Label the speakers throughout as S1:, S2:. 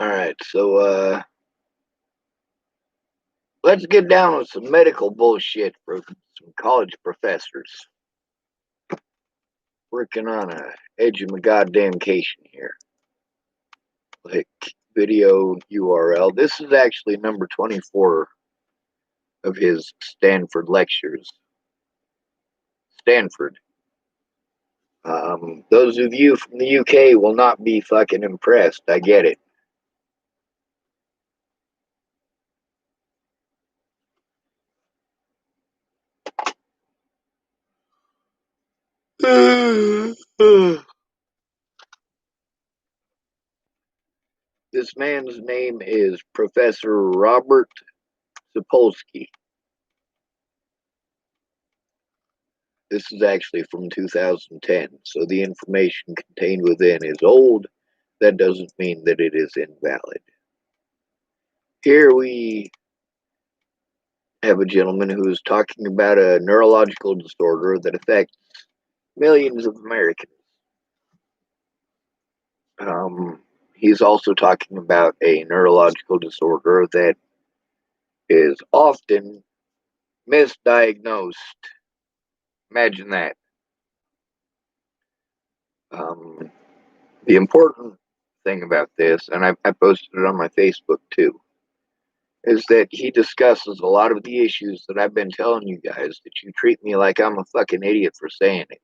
S1: Alright, so let's get down with some medical bullshit from some college professors working on a edge of my goddamn cation here. Like video URL. This is actually number 24 of his Stanford lectures. Stanford. Those of you from the UK will not be fucking impressed. I get it. This man's name is Professor Robert Sapolsky. This is actually from 2010, so the information contained within is old. That doesn't mean that it is invalid. Here we have a gentleman who is talking about a neurological disorder that affects millions of Americans. He's also talking about a neurological disorder that is often misdiagnosed. Imagine that. The important thing about this, and I posted it on my Facebook too, is that he discusses a lot of the issues that I've been telling you guys, that you treat me like I'm a fucking idiot for saying it,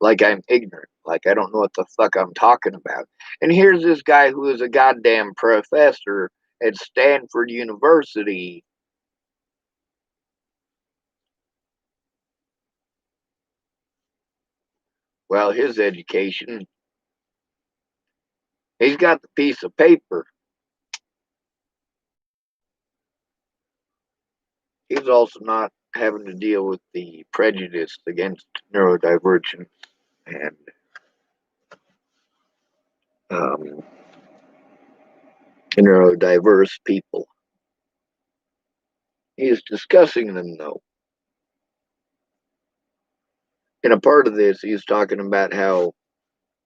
S1: like I'm ignorant, like I don't know what the fuck I'm talking about. And here's this guy who is a goddamn professor at Stanford University. Well, his education, he's got the piece of paper. He's also not having to deal with the prejudice against neurodivergence and neurodiverse people. He is discussing them, though. In a part of this, he's talking about how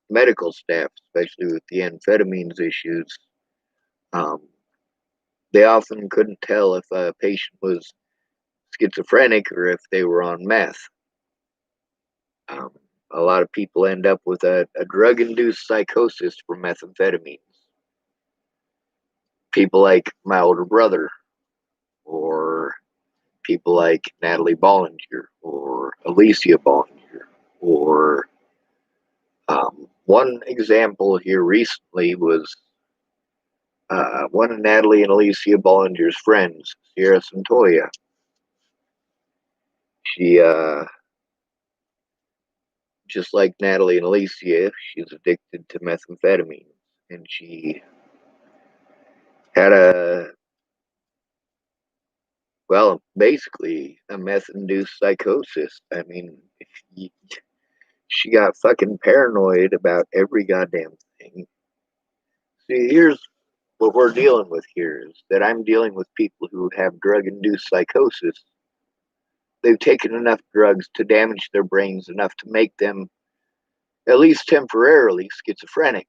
S1: medical staff, especially with the amphetamines issues, they often couldn't tell if a patient was schizophrenic or if they were on meth. A lot of people end up with a drug-induced psychosis from methamphetamines. People like my older brother, or people like Natalie Bollinger, or Alicia Bollinger, or one example here recently was one of Natalie and Alicia Bollinger's friends, Sierra Santoya. She, just like Natalie and Alicia, she's addicted to methamphetamine, and she had basically a meth-induced psychosis. I mean, she got fucking paranoid about every goddamn thing. See, here's what we're dealing with here is that I'm dealing with people who have drug-induced psychosis. They've taken enough drugs to damage their brains enough to make them, at least temporarily, schizophrenic.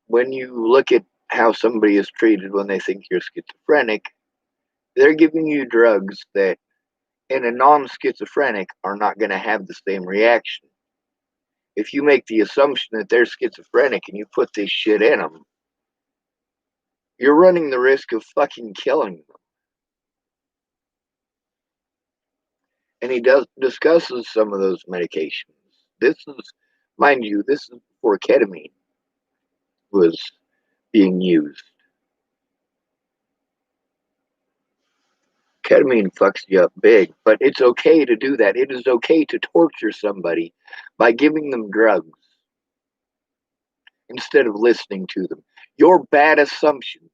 S1: When you look at how somebody is treated when they think you're schizophrenic, they're giving you drugs that in a non-schizophrenic are not going to have the same reaction. If you make the assumption that they're schizophrenic and you put this shit in them, you're running the risk of fucking killing them. And he discusses some of those medications. This is, mind you, this is before ketamine was being used. Ketamine fucks you up big, but it's okay to do that. It is okay to torture somebody by giving them drugs instead of listening to them. Your bad assumptions.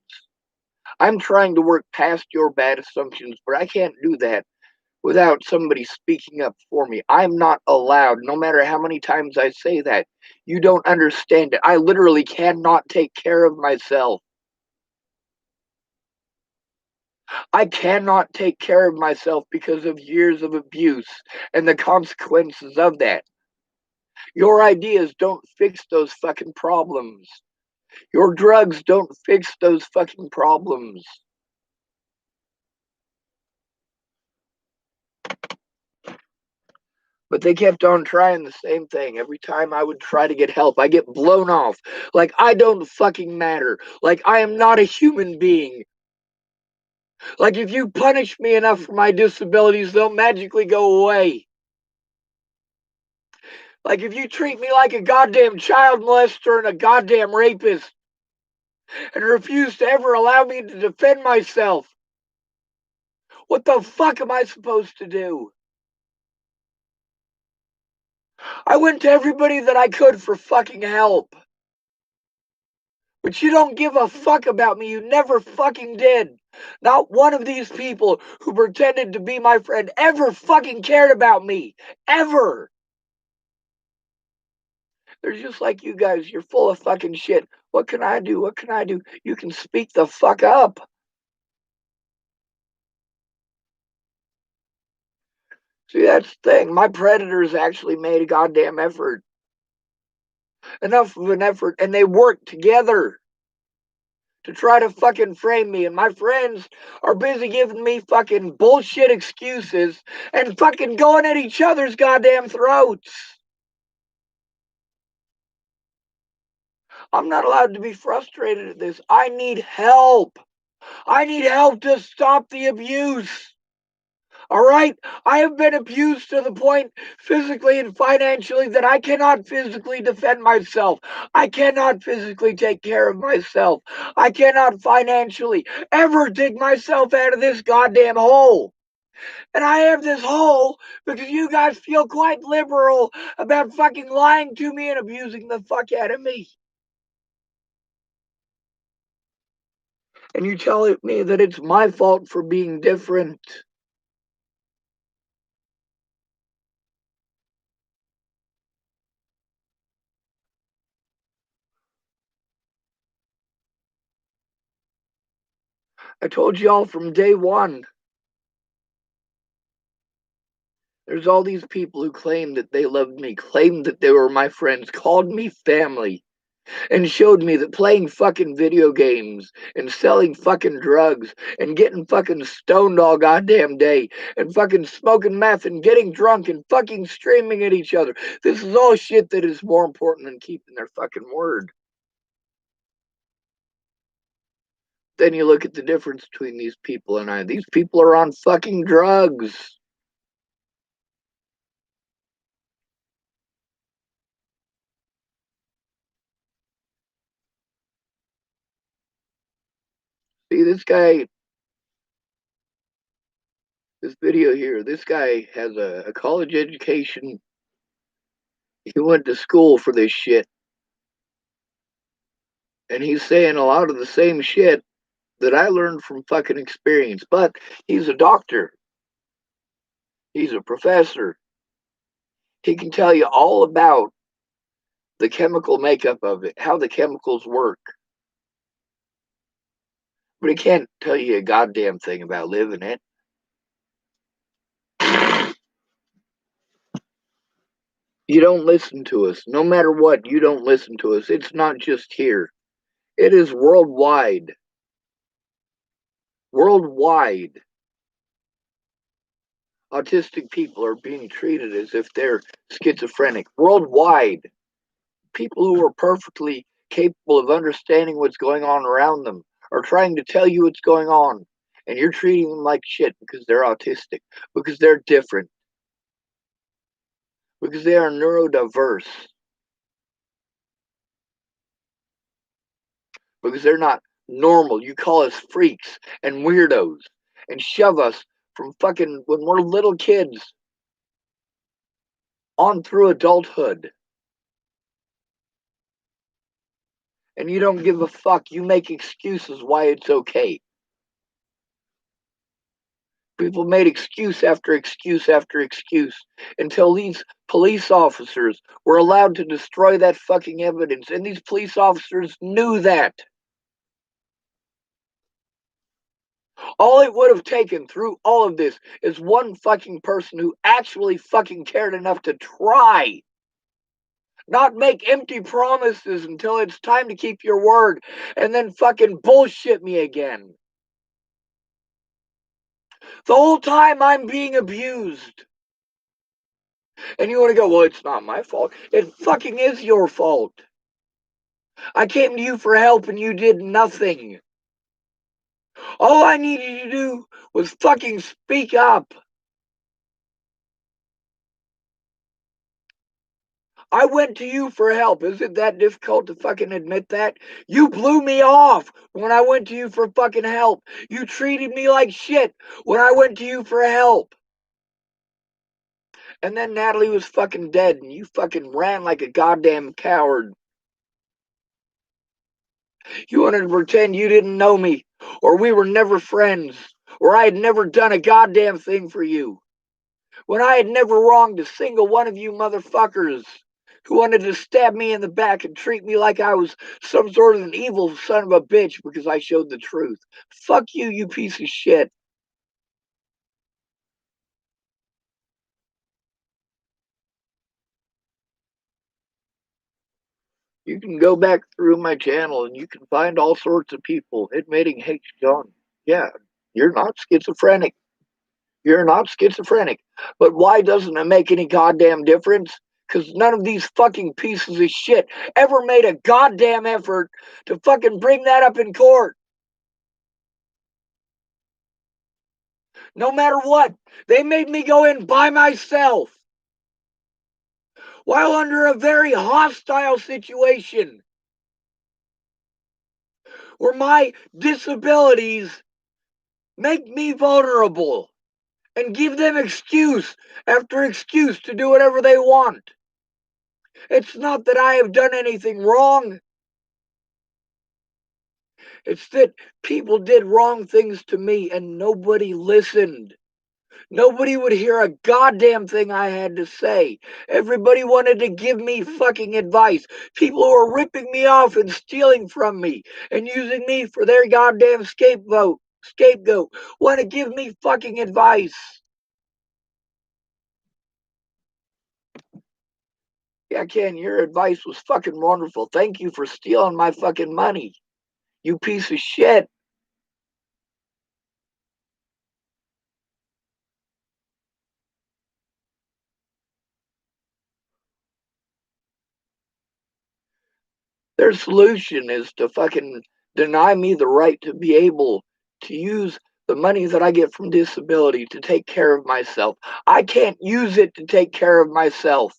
S1: I'm trying to work past your bad assumptions, but I can't do that without somebody speaking up for me. I'm not allowed, no matter how many times I say that. You don't understand it. I literally cannot take care of myself. I cannot take care of myself because of years of abuse and the consequences of that. Your ideas don't fix those fucking problems. Your drugs don't fix those fucking problems. But they kept on trying the same thing. Every time I would try to get help, I get blown off. Like I don't fucking matter. Like I am not a human being. Like if you punish me enough for my disabilities, they'll magically go away. Like if you treat me like a goddamn child molester and a goddamn rapist and refuse to ever allow me to defend myself, what the fuck am I supposed to do? I went to everybody that I could for fucking help. But you don't give a fuck about me. You never fucking did. Not one of these people who pretended to be my friend ever fucking cared about me. Ever. They're just like you guys. You're full of fucking shit. What can I do? What can I do? You can speak the fuck up. See, that's the thing. My predators actually made a goddamn effort. Enough of an effort. And they worked together to try to fucking frame me. And my friends are busy giving me fucking bullshit excuses and fucking going at each other's goddamn throats. I'm not allowed to be frustrated at this. I need help. I need help to stop the abuse. All right? I have been abused to the point physically and financially that I cannot physically defend myself. I cannot physically take care of myself. I cannot financially ever dig myself out of this goddamn hole. And I have this hole because you guys feel quite liberal about fucking lying to me and abusing the fuck out of me. And you tell me that it's my fault for being different. I told y'all from day one. There's all these people who claim that they loved me, claimed that they were my friends, called me family, and showed me that playing fucking video games and selling fucking drugs and getting fucking stoned all goddamn day and fucking smoking meth and getting drunk and fucking screaming at each other. This is all shit that is more important than keeping their fucking word. Then you look at the difference between these people and I. These people are on fucking drugs. See, this guy, this video here, this guy has a college education. He went to school for this shit. And he's saying a lot of the same shit that I learned from fucking experience. But he's a doctor. He's a professor. He can tell you all about the chemical makeup of it, how the chemicals work. But he can't tell you a goddamn thing about living it. You don't listen to us. No matter what, you don't listen to us. It's not just here. It is worldwide. Worldwide. Autistic people are being treated as if they're schizophrenic. Worldwide. People who are perfectly capable of understanding what's going on around them are trying to tell you what's going on. And you're treating them like shit because they're autistic, because they're different, because they are neurodiverse, because they're not normal. You call us freaks and weirdos and shove us from fucking when we're little kids on through adulthood. And you don't give a fuck. You make excuses why it's okay. People made excuse after excuse after excuse until these police officers were allowed to destroy that fucking evidence. And these police officers knew that. All it would have taken through all of this is one fucking person who actually fucking cared enough to try Not make empty promises until it's time to keep your word and then fucking bullshit me again. The whole time I'm being abused. And you want to go, well, it's not my fault. It fucking is your fault. I came to you for help and you did nothing. All I needed you to do was fucking speak up. I went to you for help. Is it that difficult to fucking admit that? You blew me off when I went to you for fucking help. You treated me like shit when I went to you for help. And then Natalie was fucking dead and you fucking ran like a goddamn coward. You wanted to pretend you didn't know me, or we were never friends, or I had never done a goddamn thing for you. When I had never wronged a single one of you motherfuckers who wanted to stab me in the back and treat me like I was some sort of an evil son of a bitch because I showed the truth. Fuck you, you piece of shit. You can go back through my channel and you can find all sorts of people admitting, hey, John, yeah, you're not schizophrenic. You're not schizophrenic. But why doesn't it make any goddamn difference? Because none of these fucking pieces of shit ever made a goddamn effort to fucking bring that up in court. No matter what, they made me go in by myself while under a very hostile situation where my disabilities make me vulnerable and give them excuse after excuse to do whatever they want. It's not that I have done anything wrong. It's that people did wrong things to me and nobody listened. Nobody would hear a goddamn thing I had to say. Everybody wanted to give me fucking advice. People who are ripping me off and stealing from me and using me for their goddamn scapegoat want to give me fucking advice. Yeah, Ken, your advice was fucking wonderful. Thank you for stealing my fucking money, you piece of shit. Their solution is to fucking deny me the right to be able to use the money that I get from disability to take care of myself. I can't use it to take care of myself.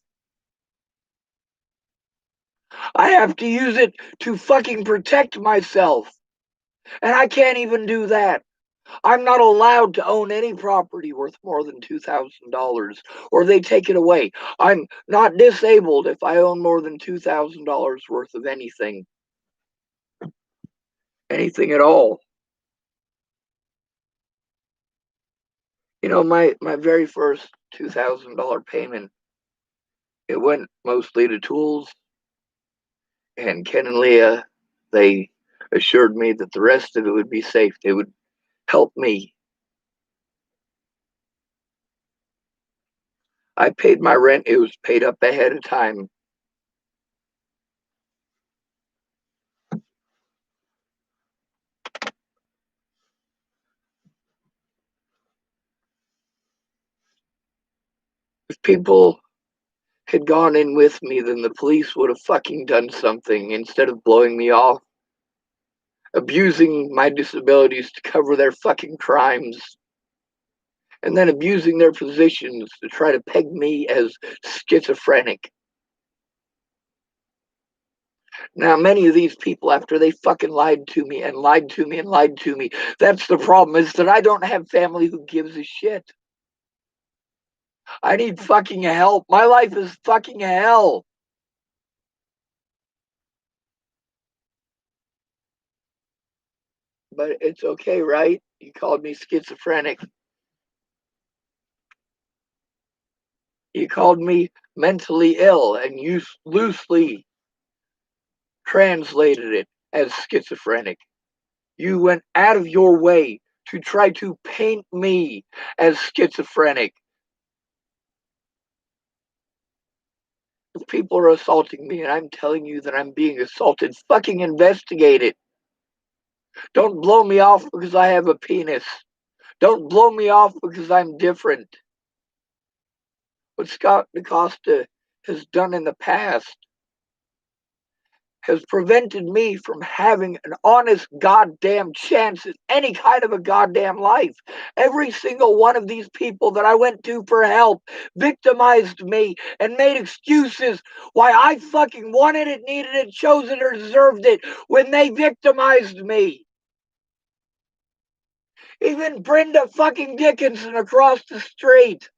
S1: I have to use it to fucking protect myself. And I can't even do that. I'm not allowed to own any property worth more than $2,000 or they take it away. I'm not disabled if I own more than $2,000 worth of anything at all. You know, my very first $2,000 payment, it went mostly to tools, and Ken and Leah, they assured me that the rest of it would be safe. They would help me. I paid my rent. It was paid up ahead of time. If people had gone in with me, then the police would have fucking done something instead of blowing me off, abusing my disabilities to cover their fucking crimes, and then abusing their positions to try to peg me as schizophrenic. Now, many of these people, after they fucking lied to me and lied to me and lied to me, that's the problem, is that I don't have family who gives a shit. I need fucking help. My life is fucking hell. But it's okay, right? You called me schizophrenic. You called me mentally ill, and you loosely translated it as schizophrenic. You went out of your way to try to paint me as schizophrenic. If people are assaulting me and I'm telling you that I'm being assaulted, fucking investigate it. Don't blow me off because I have a penis. Don't blow me off because I'm different. What Scott DaCosta has done in the past has prevented me from having an honest goddamn chance at any kind of a goddamn life. Every single one of these people that I went to for help victimized me and made excuses why I fucking wanted it, needed it, chose it, or deserved it when they victimized me. Even Brenda fucking Dickinson across the street.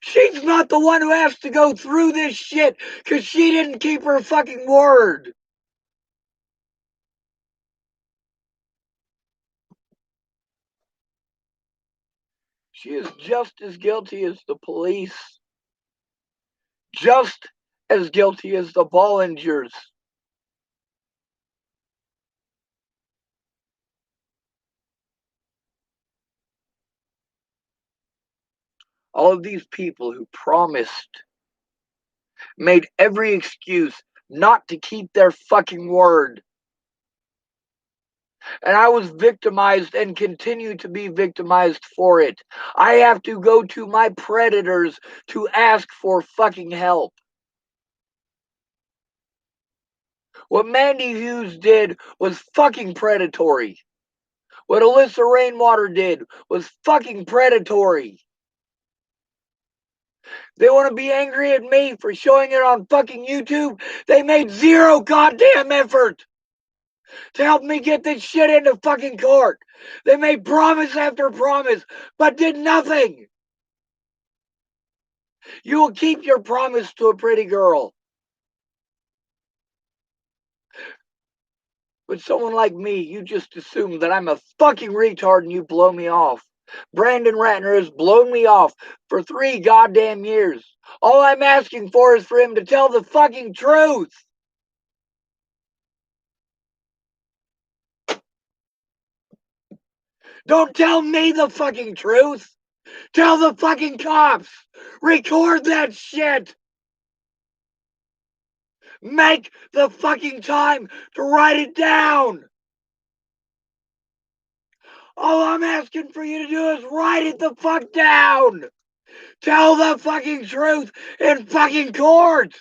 S1: She's not the one who has to go through this shit because she didn't keep her fucking word. She is just as guilty as the police, just as guilty as the Bollingers. All of these people who promised, made every excuse not to keep their fucking word. And I was victimized and continue to be victimized for it. I have to go to my predators to ask for fucking help. What Mandy Hughes did was fucking predatory. What Alyssa Rainwater did was fucking predatory. They want to be angry at me for showing it on fucking YouTube. They made zero goddamn effort to help me get this shit into fucking court. They made promise after promise, but did nothing. You will keep your promise to a pretty girl. With someone like me, you just assume that I'm a fucking retard and you blow me off. Brandon Ratner has blown me off for 3 goddamn years. All I'm asking for is for him to tell the fucking truth. Don't tell me the fucking truth. Tell the fucking cops. Record that shit. Make the fucking time to write it down. All I'm asking for you to do is write it the fuck down. Tell the fucking truth in fucking court.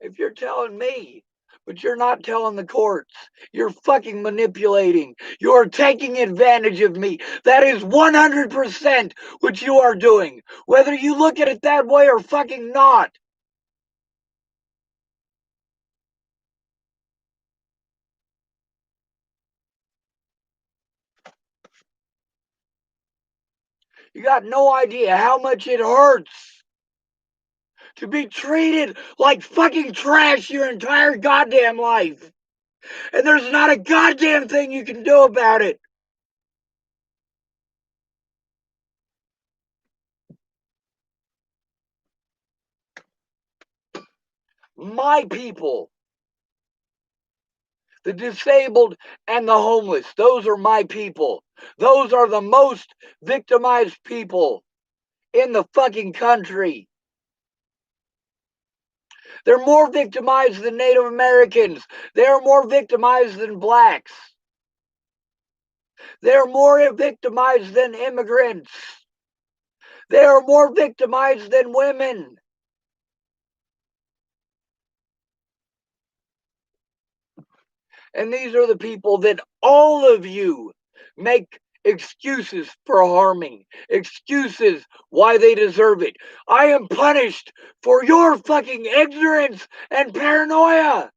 S1: If you're telling me, but you're not telling the courts, you're fucking manipulating. You're taking advantage of me. That is 100% what you are doing, whether you look at it that way or fucking not. You got no idea how much it hurts to be treated like fucking trash your entire goddamn life. And there's not a goddamn thing you can do about it. My people, the disabled and the homeless, those are my people. Those are the most victimized people in the fucking country. They're more victimized than Native Americans. They're more victimized than blacks. They're more victimized than immigrants. They are more victimized than women. And these are the people that all of you make excuses for harming, excuses why they deserve it. I am punished for your fucking ignorance and paranoia.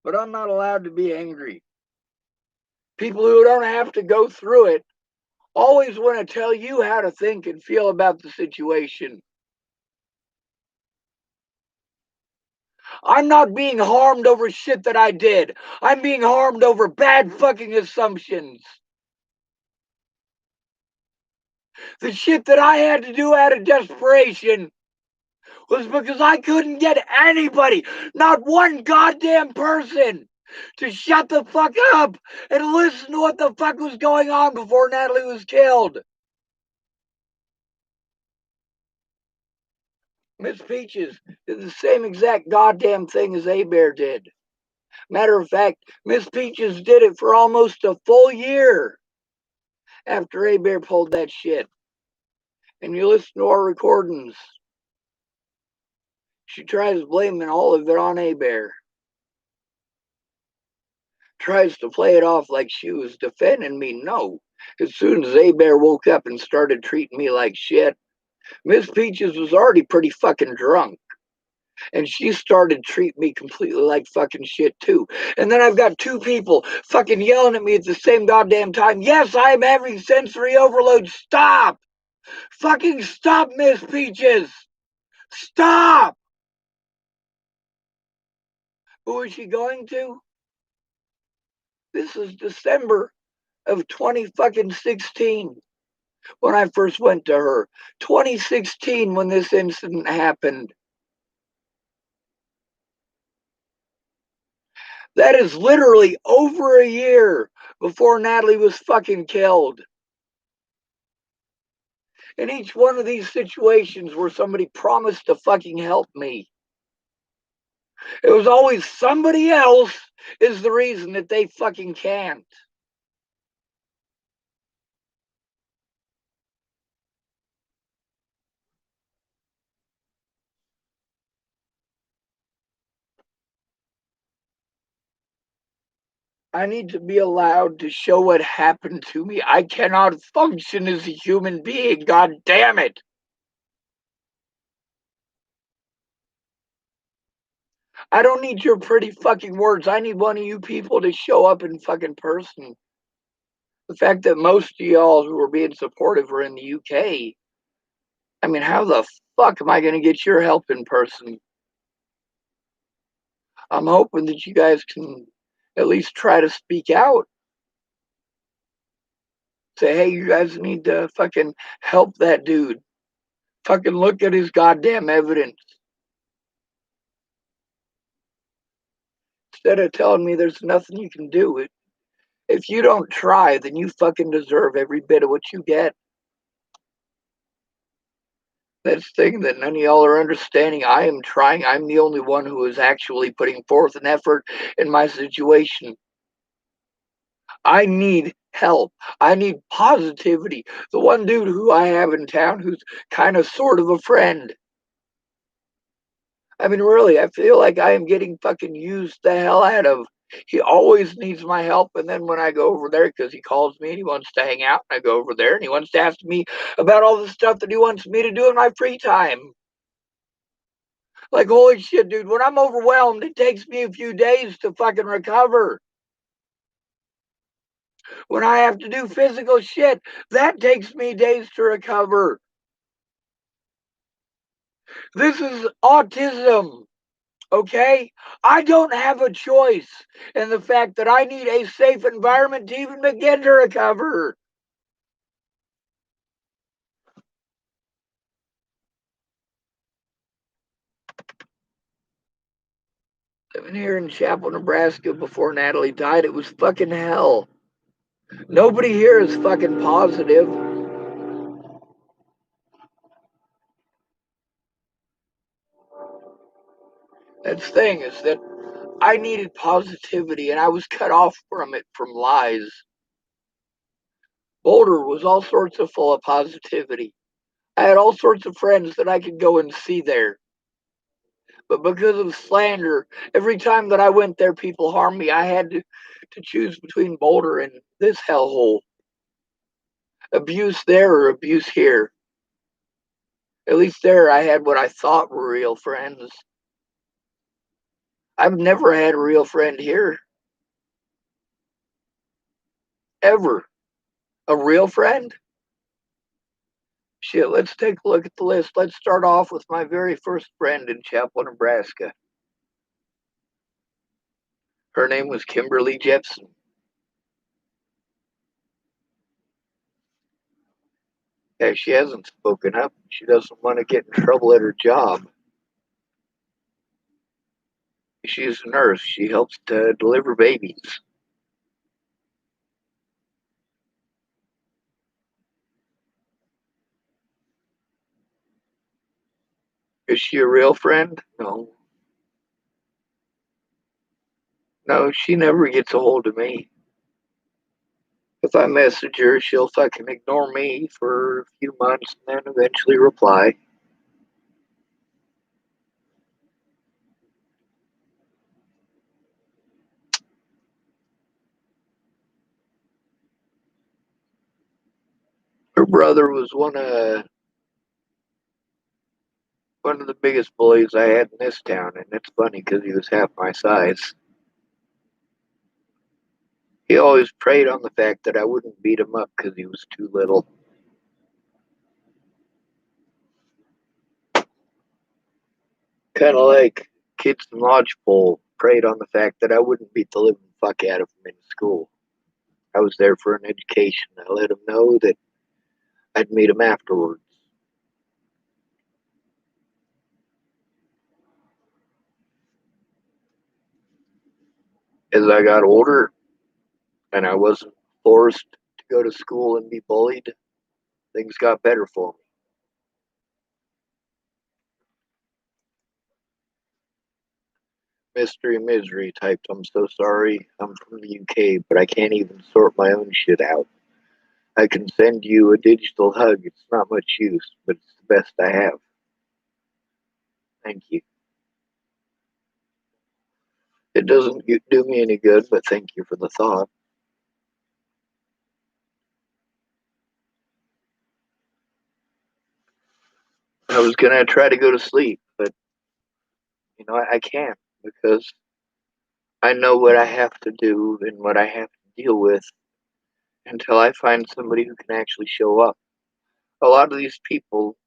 S1: But I'm not allowed to be angry. People who don't have to go through it always want to tell you how to think and feel about the situation. I'm not being harmed over shit that I did. I'm being harmed over bad fucking assumptions. The shit that I had to do out of desperation was because I couldn't get anybody, not one goddamn person, to shut the fuck up and listen to what the fuck was going on before Natalie was killed. Miss Peaches did the same exact goddamn thing as Bear did. Matter of fact, Miss Peaches did it for almost a full year after Bear pulled that shit. And you listen to our recordings, she tries blaming all of it on Bear. Tries to play it off like she was defending me. No. As soon as Bear woke up and started treating me like shit, Miss Peaches was already pretty fucking drunk. And she started treating me completely like fucking shit too. And then I've got two people fucking yelling at me at the same goddamn time. Yes, I'm having sensory overload. Stop! Fucking stop, Miss Peaches! Stop! Who is she going to? This is December of 2016 when I first went to her. 2016 when this incident happened. That is literally over a year before Natalie was fucking killed. In each one of these situations where somebody promised to fucking help me, it was always somebody else is the reason that they fucking can't. I need to be allowed to show what happened to me. I cannot function as a human being, god damn it. I don't need your pretty fucking words. I need one of you people to show up in fucking person. The fact that most of y'all who are being supportive are in the UK. I mean, how the fuck am I going to get your help in person? I'm hoping that you guys can at least try to speak out. Say, hey, you guys need to fucking help that dude. Fucking look at his goddamn evidence. Instead of telling me there's nothing you can do, if you don't try, then you fucking deserve every bit of what you get. That's the thing that none of y'all are understanding. I am trying. I'm the only one who is actually putting forth an effort in my situation. I need help. I need positivity. The one dude who I have in town who's kind of sort of a friend. I mean, really, I feel like I am getting fucking used the hell out of. He always needs my help, and then when I go over there, because he calls me and he wants to hang out, and I go over there and he wants to ask me about all the stuff that he wants me to do in my free time. Like, holy shit, dude, when I'm overwhelmed, it takes me a few days to fucking recover. When I have to do physical shit, that takes me days to recover. This is autism. Okay? I don't have a choice in the fact that I need a safe environment to even begin to recover. Living here in Chapel, Nebraska before Natalie died, it was fucking hell. Nobody here is fucking positive. That's the thing, is that I needed positivity and I was cut off from it from lies. Boulder was all sorts of full of positivity. I had all sorts of friends that I could go and see there. But because of slander, every time that I went there, people harmed me. I had to choose between Boulder and this hellhole. Abuse there or abuse here. At least there I had what I thought were real friends. I've never had a real friend here. Ever. A real friend? Shit, let's take a look at the list. Let's start off with my very first friend in Chapel, Nebraska. Her name was Kimberly Jepson. Yeah, she hasn't spoken up. She doesn't want to get in trouble at her job. She's a nurse. She helps to deliver babies. Is she a real friend? No. No, she never gets a hold of me. If I message her, she'll fucking ignore me for a few months and then eventually reply. Her brother was one of the biggest bullies I had in this town, and it's funny because he was half my size. He always preyed on the fact that I wouldn't beat him up because he was too little. Kind of like kids in Lodgepole preyed on the fact that I wouldn't beat the living fuck out of him in school. I was there for an education. I let him know that I'd meet him afterwards. As I got older and I wasn't forced to go to school and be bullied, things got better for me. Mystery Misery typed, I'm so sorry. I'm from the UK, but I can't even sort my own shit out. I can send you a digital hug. It's not much use, but it's the best I have. Thank you. It doesn't do me any good, but thank you for the thought. I was going to try to go to sleep, but I can't because I know what I have to do and what I have to deal with until I find somebody who can actually show up. A lot of these people,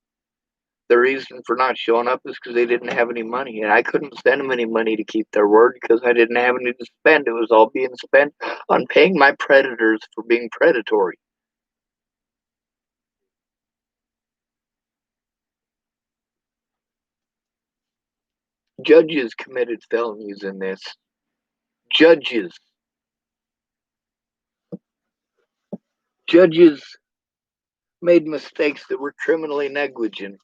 S1: the reason for not showing up is because they didn't have any money, and I couldn't send them any money to keep their word because I didn't have any to spend. It was all being spent on paying my predators for being predatory. Judges committed felonies in this. Judges. Judges made mistakes that were criminally negligent.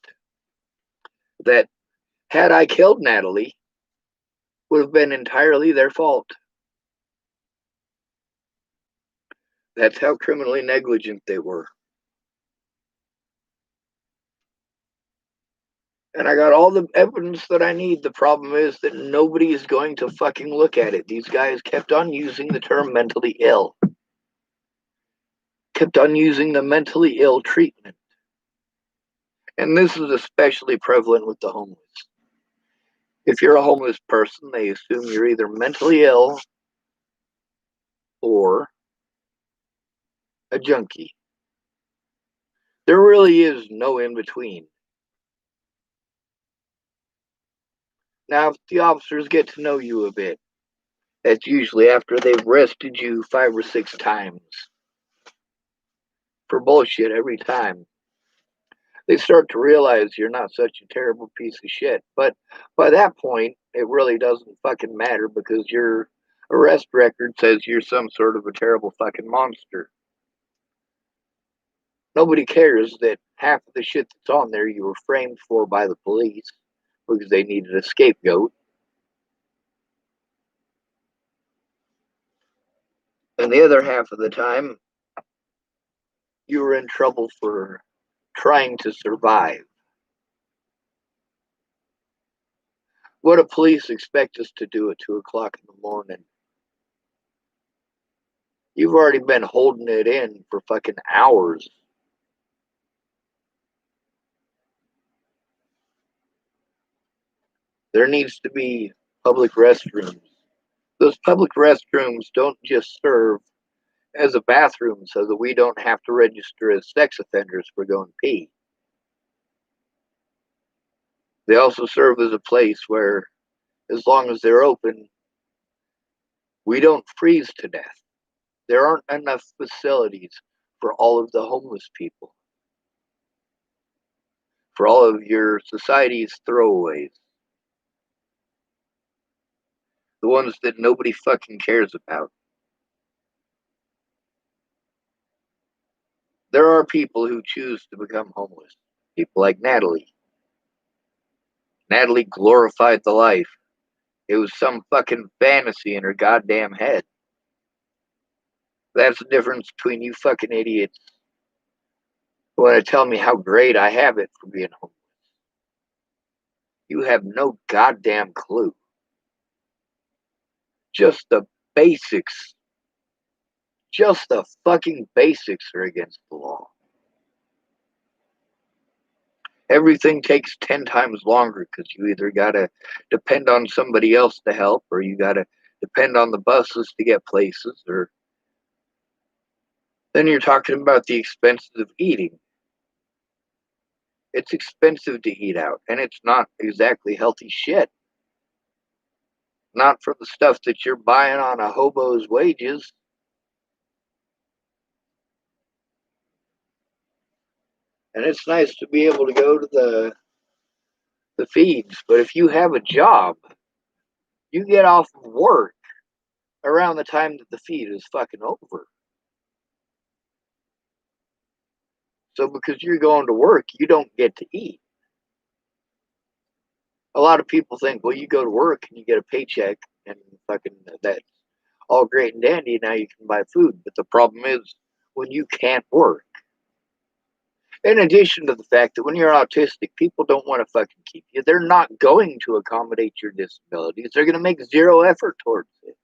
S1: That had I killed Natalie, would have been entirely their fault. That's how criminally negligent they were. And I got all the evidence that I need. The problem is that nobody is going to fucking look at it. These guys kept on using the term mentally ill, kept on using the mentally ill treatment. And this is especially prevalent with the homeless. If you're a homeless person, they assume you're either mentally ill or a junkie. There really is no in between. Now, if the officers get to know you a bit, that's usually after they've arrested you 5 or 6 times for bullshit every time. They start to realize you're not such a terrible piece of shit. But by that point, it really doesn't fucking matter because your arrest record says you're some sort of a terrible fucking monster. Nobody cares that half of the shit that's on there you were framed for by the police because they needed a scapegoat. And the other half of the time, you were in trouble for trying to survive. What do police expect us to do at 2 o'clock in the morning? You've already been holding it in for fucking hours. There needs to be public restrooms. Those public restrooms don't just serve as a bathroom so that we don't have to register as sex offenders for going pee. They also serve as a place where, as long as they're open, we don't freeze to death. There aren't enough facilities for all of the homeless people, for all of your society's throwaways. The ones that nobody fucking cares about. There are people who choose to become homeless. People like Natalie. Natalie glorified the life. It was some fucking fantasy in her goddamn head. That's the difference between you fucking idiots who want to tell me how great I have it for being homeless. You have no goddamn clue. Just the basics. Just the fucking basics are against the law. Everything takes 10 times longer because you either got to depend on somebody else to help, or you got to depend on the buses to get places, or then you're talking about the expenses of eating. It's expensive to eat out, and it's not exactly healthy shit. Not for the stuff that you're buying on a hobo's wages. And it's nice to be able to go to the feeds, but if you have a job, you get off of work around the time that the feed is fucking over. So because you're going to work, you don't get to eat. A lot of people think, well, you go to work and you get a paycheck and fucking that's all great and dandy. Now you can buy food. But the problem is when you can't work. In addition to the fact that when you're autistic, people don't want to fucking keep you. They're not going to accommodate your disabilities. They're going to make zero effort towards it.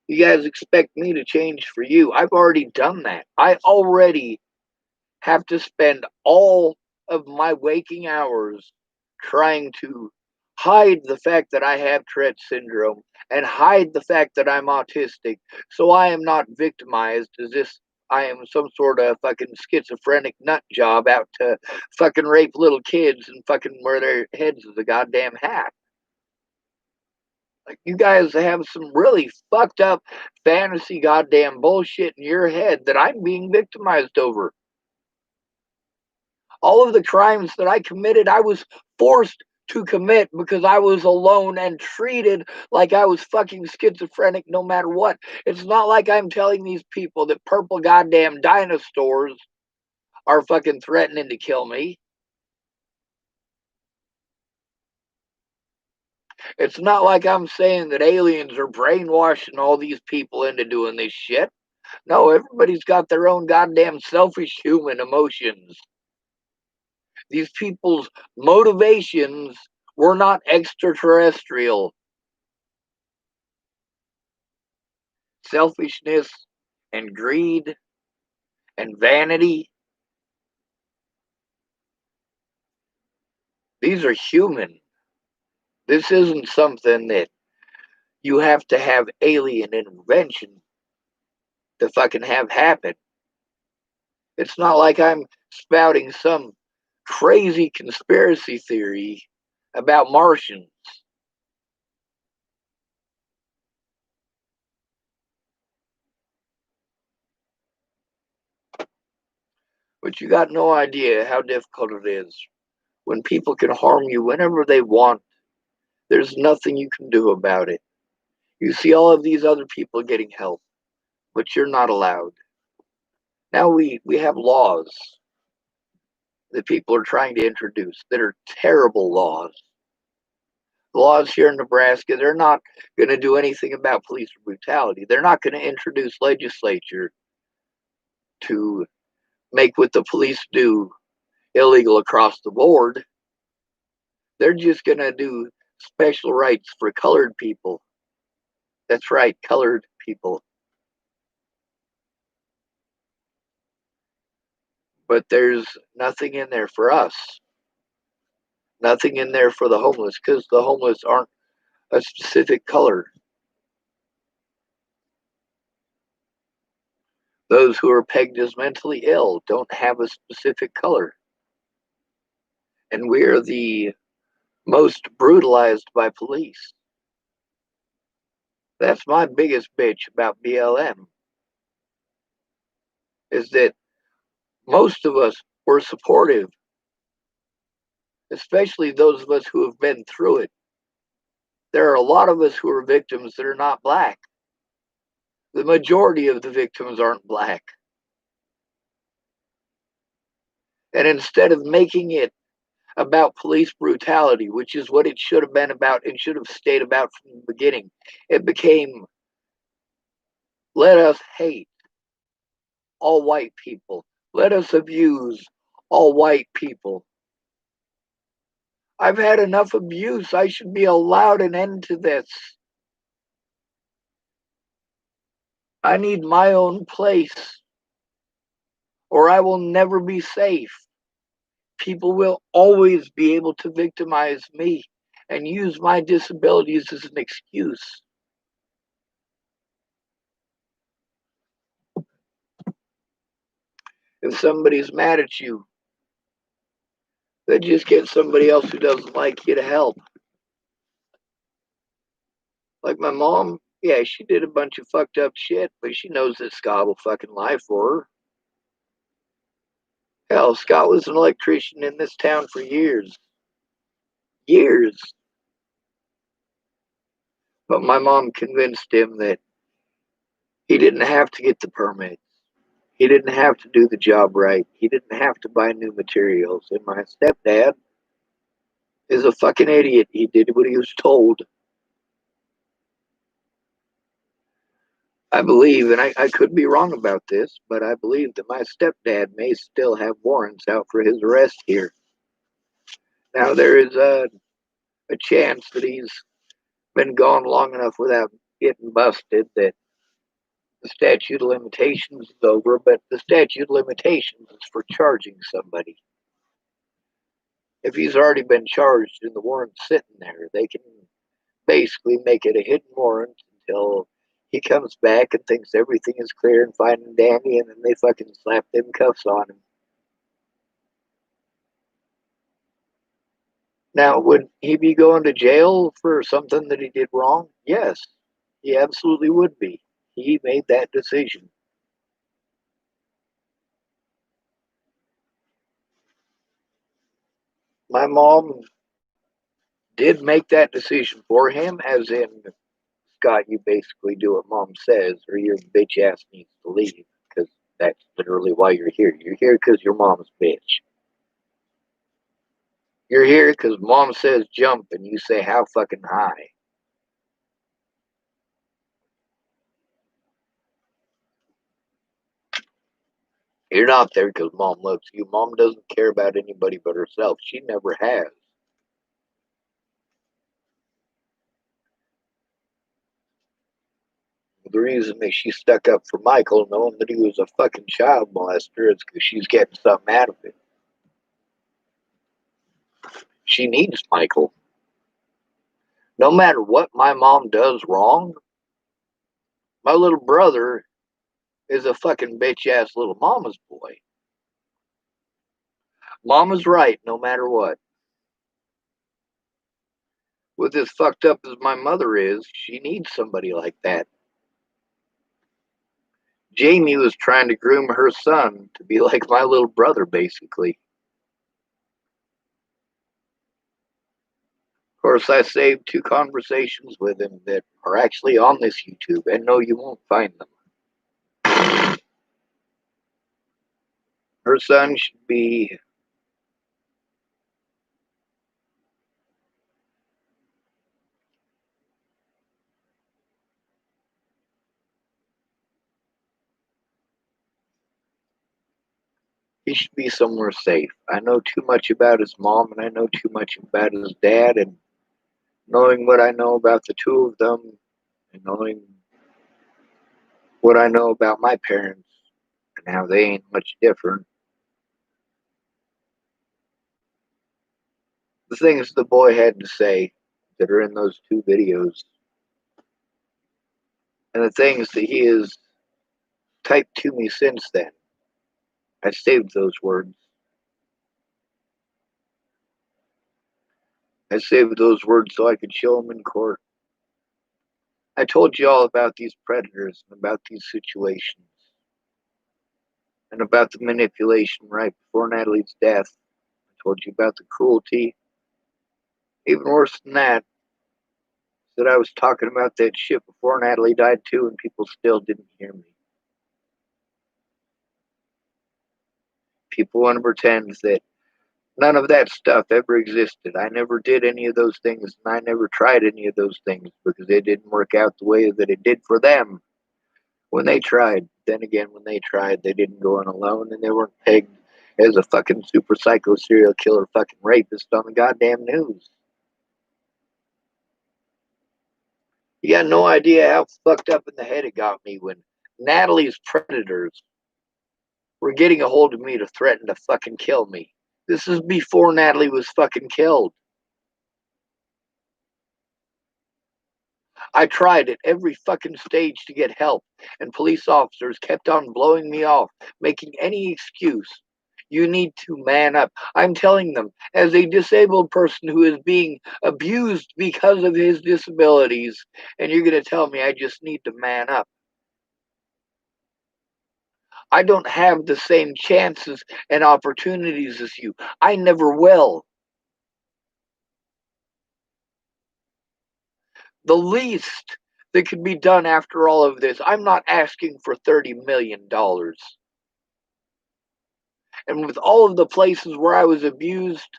S1: You guys expect me to change for you. I've already done that. I already have to spend all of my waking hours trying to hide the fact that I have Tourette's syndrome and hide the fact that I'm autistic so I am not victimized as if I am some sort of fucking schizophrenic nut job out to fucking rape little kids and fucking wear their heads as a goddamn hat. Like, you guys have some really fucked up fantasy goddamn bullshit in your head that I'm being victimized over. All of the crimes that I committed, I was forced to commit because I was alone and treated like I was fucking schizophrenic no matter what. It's not like I'm telling these people that purple goddamn dinosaurs are fucking threatening to kill me. It's not like I'm saying that aliens are brainwashing all these people into doing this shit. No, everybody's got their own goddamn selfish human emotions. These people's motivations were not extraterrestrial. Selfishness and greed and vanity, these are human. This isn't something that you have to have alien intervention to fucking have happen. It's not like I'm spouting some crazy conspiracy theory about Martians. But you got no idea how difficult it is when people can harm you whenever they want. There's nothing you can do about it. You see all of these other people getting help, but you're not allowed. Now we have laws that people are trying to introduce that are terrible laws. The laws here in Nebraska, they're not going to do anything about police brutality. They're not going to introduce legislature to make what the police do illegal across the board. They're just going to do special rights for colored people. That's right, colored people. But there's nothing in there for us. Nothing in there for the homeless because the homeless aren't a specific color. Those who are pegged as mentally ill don't have a specific color. And we are the most brutalized by police. That's my biggest bitch about BLM is that most of us were supportive especially those of us who have been through it. There are a lot of us who are victims that are not black. The majority of the victims aren't black. And instead of making it about police brutality, which is what it should have been about and should have stayed about from the beginning, it became, let us hate all white people. Let us abuse all white people. I've had enough abuse. I should be allowed an end to this. I need my own place, or I will never be safe. People will always be able to victimize me and use my disabilities as an excuse. If somebody's mad at you, then just get somebody else who doesn't like you to help. Like my mom, yeah, she did a bunch of fucked up shit, but she knows that Scott will fucking lie for her. Hell, Scott was an electrician in this town for years. Years. But my mom convinced him that he didn't have to get the permits. He didn't have to do the job right. He didn't have to buy new materials. And my stepdad is a fucking idiot. He did what he was told. I believe, and I could be wrong about this, but I believe that my stepdad may still have warrants out for his arrest here. Now, there is a chance that he's been gone long enough without getting busted that the statute of limitations is over, but the statute of limitations is for charging somebody. If he's already been charged and the warrant's sitting there, they can basically make it a hidden warrant until he comes back and thinks everything is clear and fine and dandy, and then they fucking slap them cuffs on him. Now, would he be going to jail for something that he did wrong? Yes, he absolutely would be. He made that decision. My mom did make that decision for him, as in, Scott, you basically do what mom says, or your bitch ass needs to leave, because that's literally why you're here. You're here because your mom's bitch. You're here because mom says jump and you say how fucking high. You're not there because mom loves you. Mom doesn't care about anybody but herself. She never has. The reason that she stuck up for Michael, knowing that he was a fucking child molester, is because she's getting something out of it. She needs Michael. No matter what my mom does wrong, my little brother is a fucking bitch ass little mama's boy. Mama's right no matter what. With as fucked up as my mother is, she needs somebody like that. Jamie was trying to groom her son to be like my little brother, basically. Of course, I saved 2 conversations with him that are actually on this YouTube, and no, you won't find them. Her son should be he should be somewhere safe. I know too much about his mom, and I know too much about his dad, and knowing what I know about the two of them, and knowing what I know about my parents, and how they ain't much different. The things the boy had to say that are in those 2 videos, and the things that he has typed to me since then, I saved those words. I saved those words so I could show them in court. I told you all about these predators and about these situations and about the manipulation right before Natalie's death. I told you about the cruelty. Even worse than that, that I was talking about that shit before Natalie died too, and people still didn't hear me. People want to pretend that none of that stuff ever existed. I never did any of those things, and I never tried any of those things because it didn't work out the way that it did for them when they tried. Then again, when they tried, they didn't go in alone, and they weren't pegged as a fucking super psycho serial killer fucking rapist on the goddamn news. You got no idea how fucked up in the head it got me when Natalie's predators were getting a hold of me to threaten to fucking kill me. This is before Natalie was fucking killed. I tried at every fucking stage to get help, and police officers kept on blowing me off, making any excuse. You need to man up. I'm telling them, as a disabled person who is being abused because of his disabilities, and you're going to tell me I just need to man up. I don't have the same chances and opportunities as you. I never will. The least that could be done after all of this, I'm not asking for $30 million. And with all of the places where I was abused,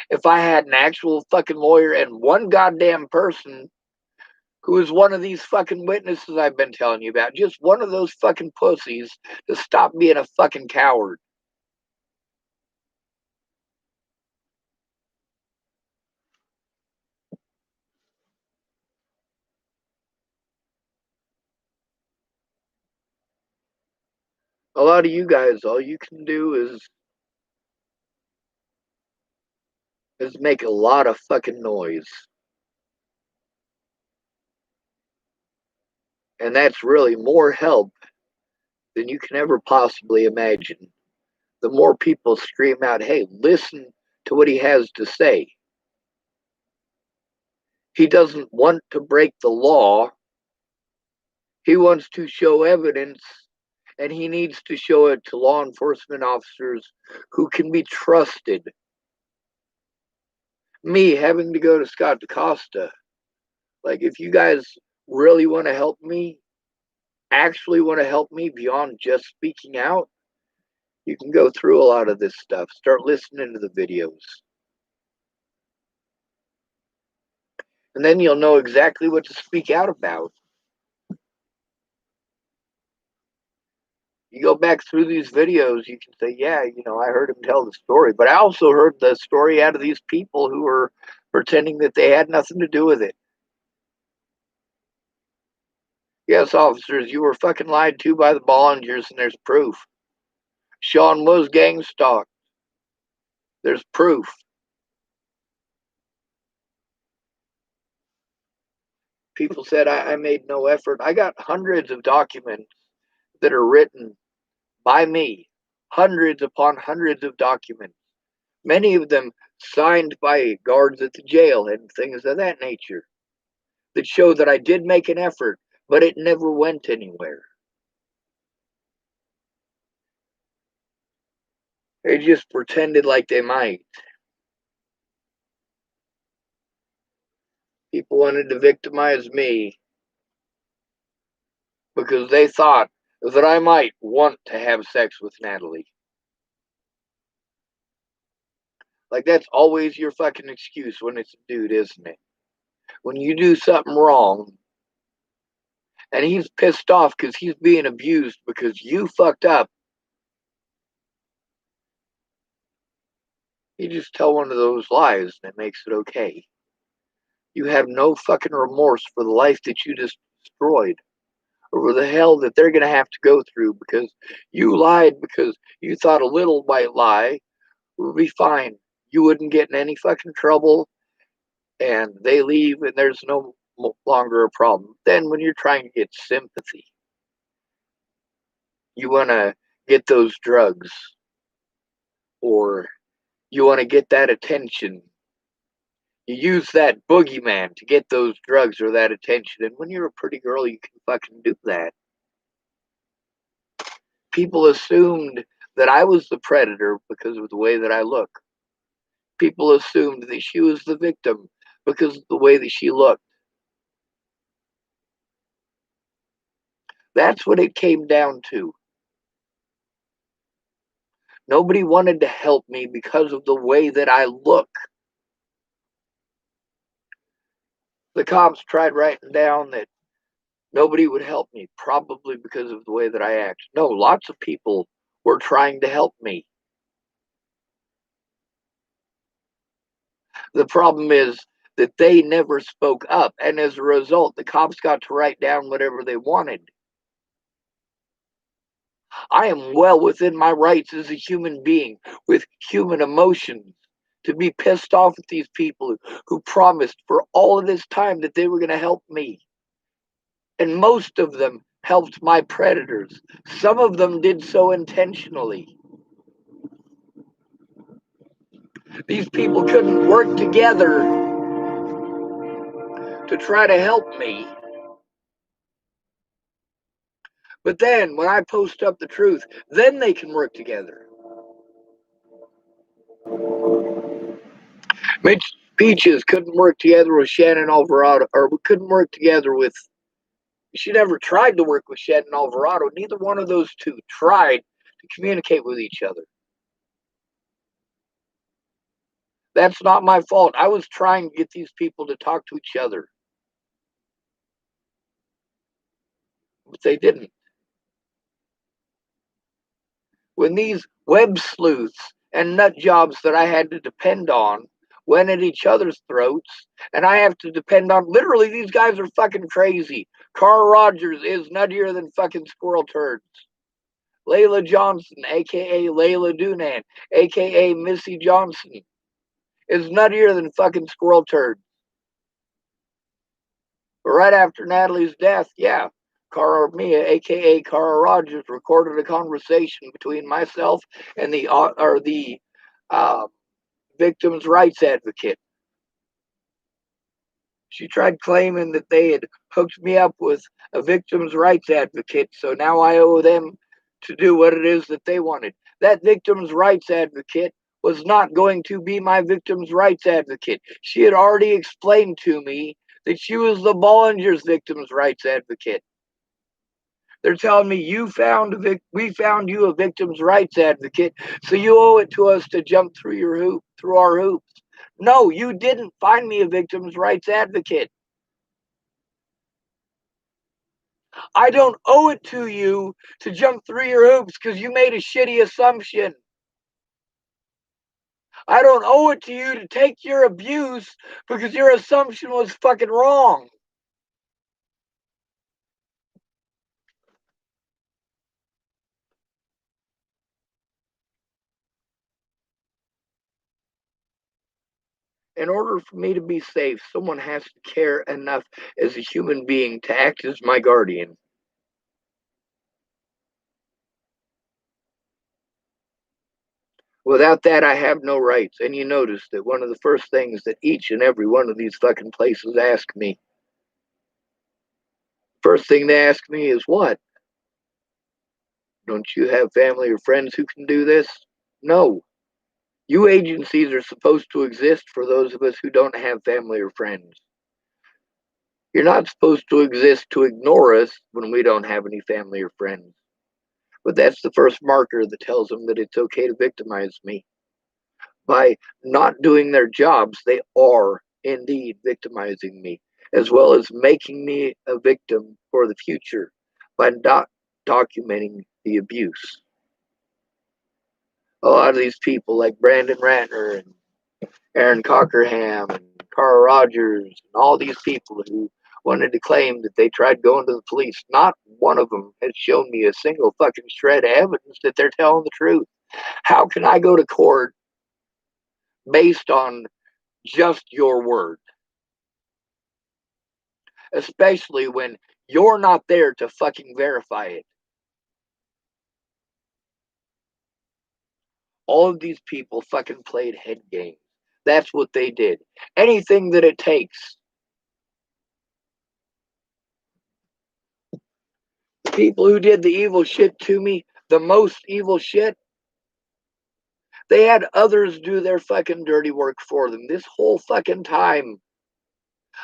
S1: if I had an actual fucking lawyer and one goddamn person who is one of these fucking witnesses I've been telling you about, just one of those fucking pussies to stop being a fucking coward. A lot of you guys, all you can do is make a lot of fucking noise. And that's really more help than you can ever possibly imagine. The more people scream out, hey, listen to what he has to say. He doesn't want to break the law. He wants to show evidence, and he needs to show it to law enforcement officers who can be trusted. Me having to go to Scott DaCosta, like, if you guys really want to help me, actually want to help me beyond just speaking out, you can go through a lot of this stuff. Start listening to the videos. And then you'll know exactly what to speak out about. You go back through these videos, you can say, yeah, I heard him tell the story, but I also heard the story out of these people who were pretending that they had nothing to do with it. Yes, officers, you were fucking lied to by the Bollingers, and there's proof. Sean was gang stalked. There's proof. People said I made no effort. I got hundreds of documents that are written by me, hundreds upon hundreds of documents, many of them signed by guards at the jail and things of that nature, that show that I did make an effort, but it never went anywhere. They just pretended like they might. People wanted to victimize me because they thought that I might want to have sex with Natalie. Like, that's always your fucking excuse when it's a dude, isn't it? When you do something wrong and he's pissed off because he's being abused because you fucked up, you just tell one of those lies and it makes it okay. You have no fucking remorse for the life that you just destroyed, or for the hell that they're going to have to go through because you lied because you thought a little white lie would be fine. You wouldn't get in any fucking trouble, and they leave, and there's no longer a problem. Then, when you're trying to get sympathy, you want to get those drugs, or you want to get that attention. You use that boogeyman to get those drugs or that attention. And when you're a pretty girl, you can fucking do that. People assumed that I was the predator because of the way that I look. People assumed that she was the victim because of the way that she looked. That's what it came down to. Nobody wanted to help me because of the way that I look. The cops tried writing down that nobody would help me, probably because of the way that I act. No, lots of people were trying to help me. The problem is that they never spoke up, and as a result, the cops got to write down whatever they wanted. I am well within my rights as a human being with human emotions to be pissed off at these people who promised for all of this time that they were going to help me. And most of them helped my predators. Some of them did so intentionally. These people couldn't work together to try to help me. But then, when I post up the truth, then they can work together. Mitch Peaches couldn't work together with Shannon Alvarado, or couldn't work together with. She never tried to work with Shannon Alvarado. Neither one of those two tried to communicate with each other. That's not my fault. I was trying to get these people to talk to each other, but they didn't. When these web sleuths and nut jobs that I had to depend on went at each other's throats, and I have to depend on literally these guys are fucking crazy. Carl Rogers is nuttier than fucking squirrel turds. Layla Johnson, aka Layla Dunan, aka Missy Johnson, is nuttier than fucking squirrel turds. But right after Natalie's death, yeah, Cara Mia, aka Cara Rogers, recorded a conversation between myself and the uh, victim's rights advocate. She tried claiming that they had hooked me up with a victim's rights advocate, so now I owe them to do what it is that they wanted. That victim's rights advocate was not going to be my victim's rights advocate. She had already explained to me that she was the Bollinger's victim's rights advocate. They're telling me we found you a victim's rights advocate, so you owe it to us to jump through our hoops. No, you didn't find me a victim's rights advocate. I don't owe it to you to jump through your hoops because you made a shitty assumption. I don't owe it to you to take your abuse because your assumption was fucking wrong. In order for me to be safe, someone has to care enough as a human being to act as my guardian. Without that, I have no rights. And you notice that one of the first things that each and every one of these fucking places ask me, first thing they ask me is what? Don't you have family or friends who can do this? No. You agencies are supposed to exist for those of us who don't have family or friends. You're not supposed to exist to ignore us when we don't have any family or friends. But that's the first marker that tells them that it's okay to victimize me. By not doing their jobs, they are indeed victimizing me, as well as making me a victim for the future by not documenting the abuse. A lot of these people, like Brandon Ratner and Aaron Cockerham and Carl Rogers, and all these people who wanted to claim that they tried going to the police, not one of them has shown me a single fucking shred of evidence that they're telling the truth. How can I go to court based on just your word? Especially when you're not there to fucking verify it. All of these people fucking played head games. That's what they did. Anything that it takes. The people who did the evil shit to me, the most evil shit, they had others do their fucking dirty work for them this whole fucking time.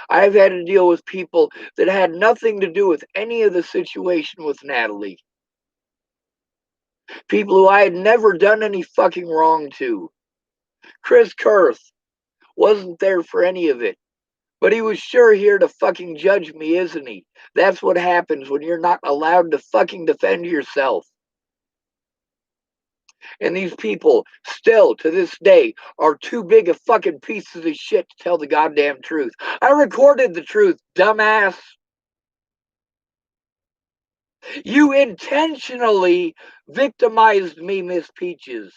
S1: I've had to deal with people that had nothing to do with any of the situation with Natalie. People who I had never done any fucking wrong to. Chris Kurth wasn't there for any of it. But he was sure here to fucking judge me, isn't he? That's what happens when you're not allowed to fucking defend yourself. And these people, still to this day, are too big of fucking pieces of shit to tell the goddamn truth. I recorded the truth, dumbass. You intentionally victimized me, Miss Peaches.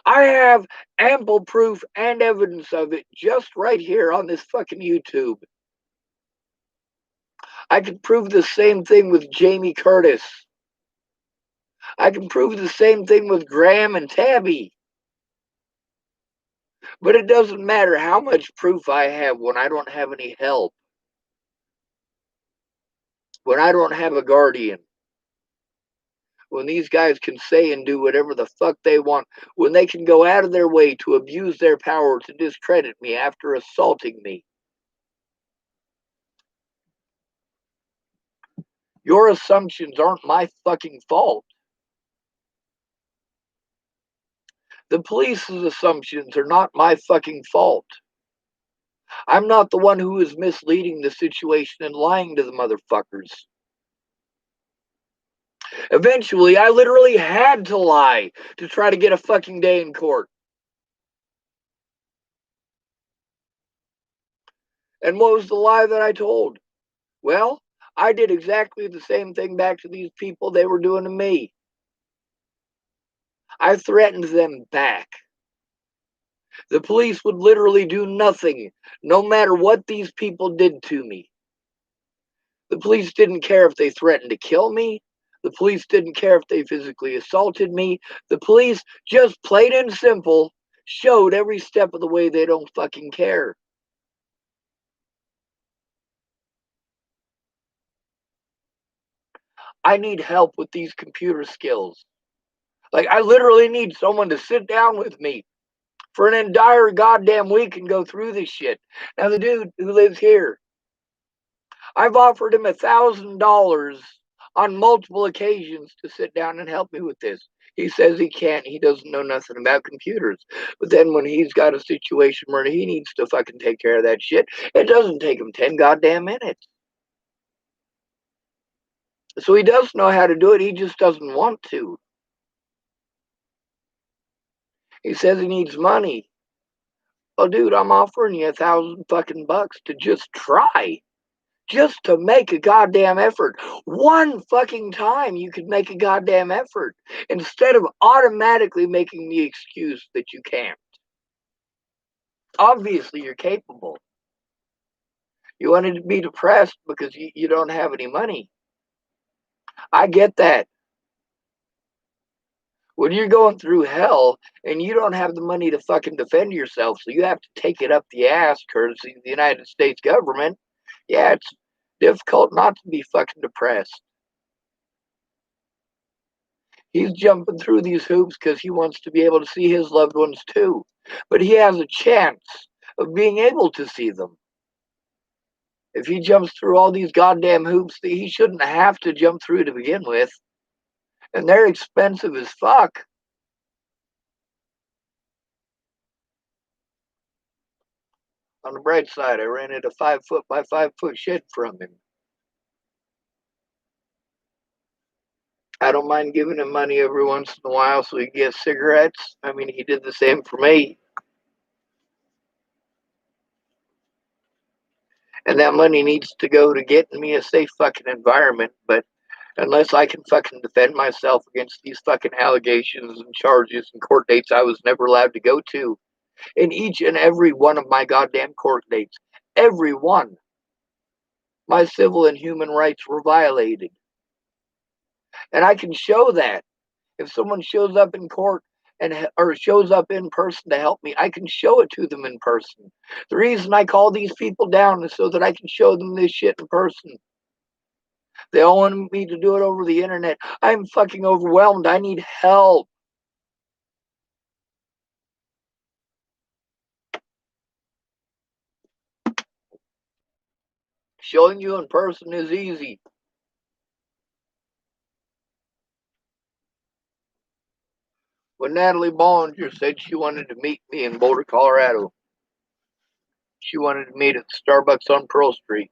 S1: I have ample proof and evidence of it just right here on this fucking YouTube. I could prove the same thing with Jamie Curtis. I can prove the same thing with Graham and Tabby. But it doesn't matter how much proof I have when I don't have any help. When I don't have a guardian. When these guys can say and do whatever the fuck they want. When they can go out of their way to abuse their power to discredit me after assaulting me. Your assumptions aren't my fucking fault. The police's assumptions are not my fucking fault. I'm not the one who is misleading the situation and lying to the motherfuckers. Eventually, I literally had to lie to try to get a fucking day in court. And what was the lie that I told? Well, I did exactly the same thing back to these people they were doing to me. I threatened them back. The police would literally do nothing, no matter what these people did to me. The police didn't care if they threatened to kill me. The police didn't care if they physically assaulted me. The police just plain and simple showed every step of the way they don't fucking care. I need help with these computer skills. Like, I literally need someone to sit down with me for an entire goddamn week and go through this shit. Now, the dude who lives here, I've offered him $1,000 on multiple occasions to sit down and help me with this. He says he can't. He doesn't know nothing about computers. But then when he's got a situation where he needs to fucking take care of that shit, it doesn't take him 10 goddamn minutes. So he does know how to do it. He just doesn't want to. He says he needs money. Well, dude, I'm offering you 1,000 fucking bucks to just try. Just to make a goddamn effort. One fucking time you could make a goddamn effort. Instead of automatically making the excuse that you can't. Obviously, you're capable. You wanted to be depressed because you don't have any money. I get that. When you're going through hell and you don't have the money to fucking defend yourself, so you have to take it up the ass courtesy of the United States government, yeah, it's difficult not to be fucking depressed. He's jumping through these hoops because he wants to be able to see his loved ones too. But he has a chance of being able to see them. If he jumps through all these goddamn hoops that he shouldn't have to jump through to begin with, and they're expensive as fuck. On the bright side, I rented a 5 foot by 5 foot shed from him. I don't mind giving him money every once in a while so he can get cigarettes. I mean, he did the same for me. And that money needs to go to getting me a safe fucking environment. But unless I can fucking defend myself against these fucking allegations and charges and court dates I was never allowed to go to, in each and every one of my goddamn court dates, every one, my civil and human rights were violated. And I can show that. If someone shows up in court or shows up in person to help me, I can show it to them in person. The reason I call these people down is so that I can show them this shit in person. They all want me to do it over the internet. I'm fucking overwhelmed. I need help. Showing you in person is easy. When Natalie Bollinger said she wanted to meet me in Boulder, Colorado, she wanted to meet at the Starbucks on Pearl Street.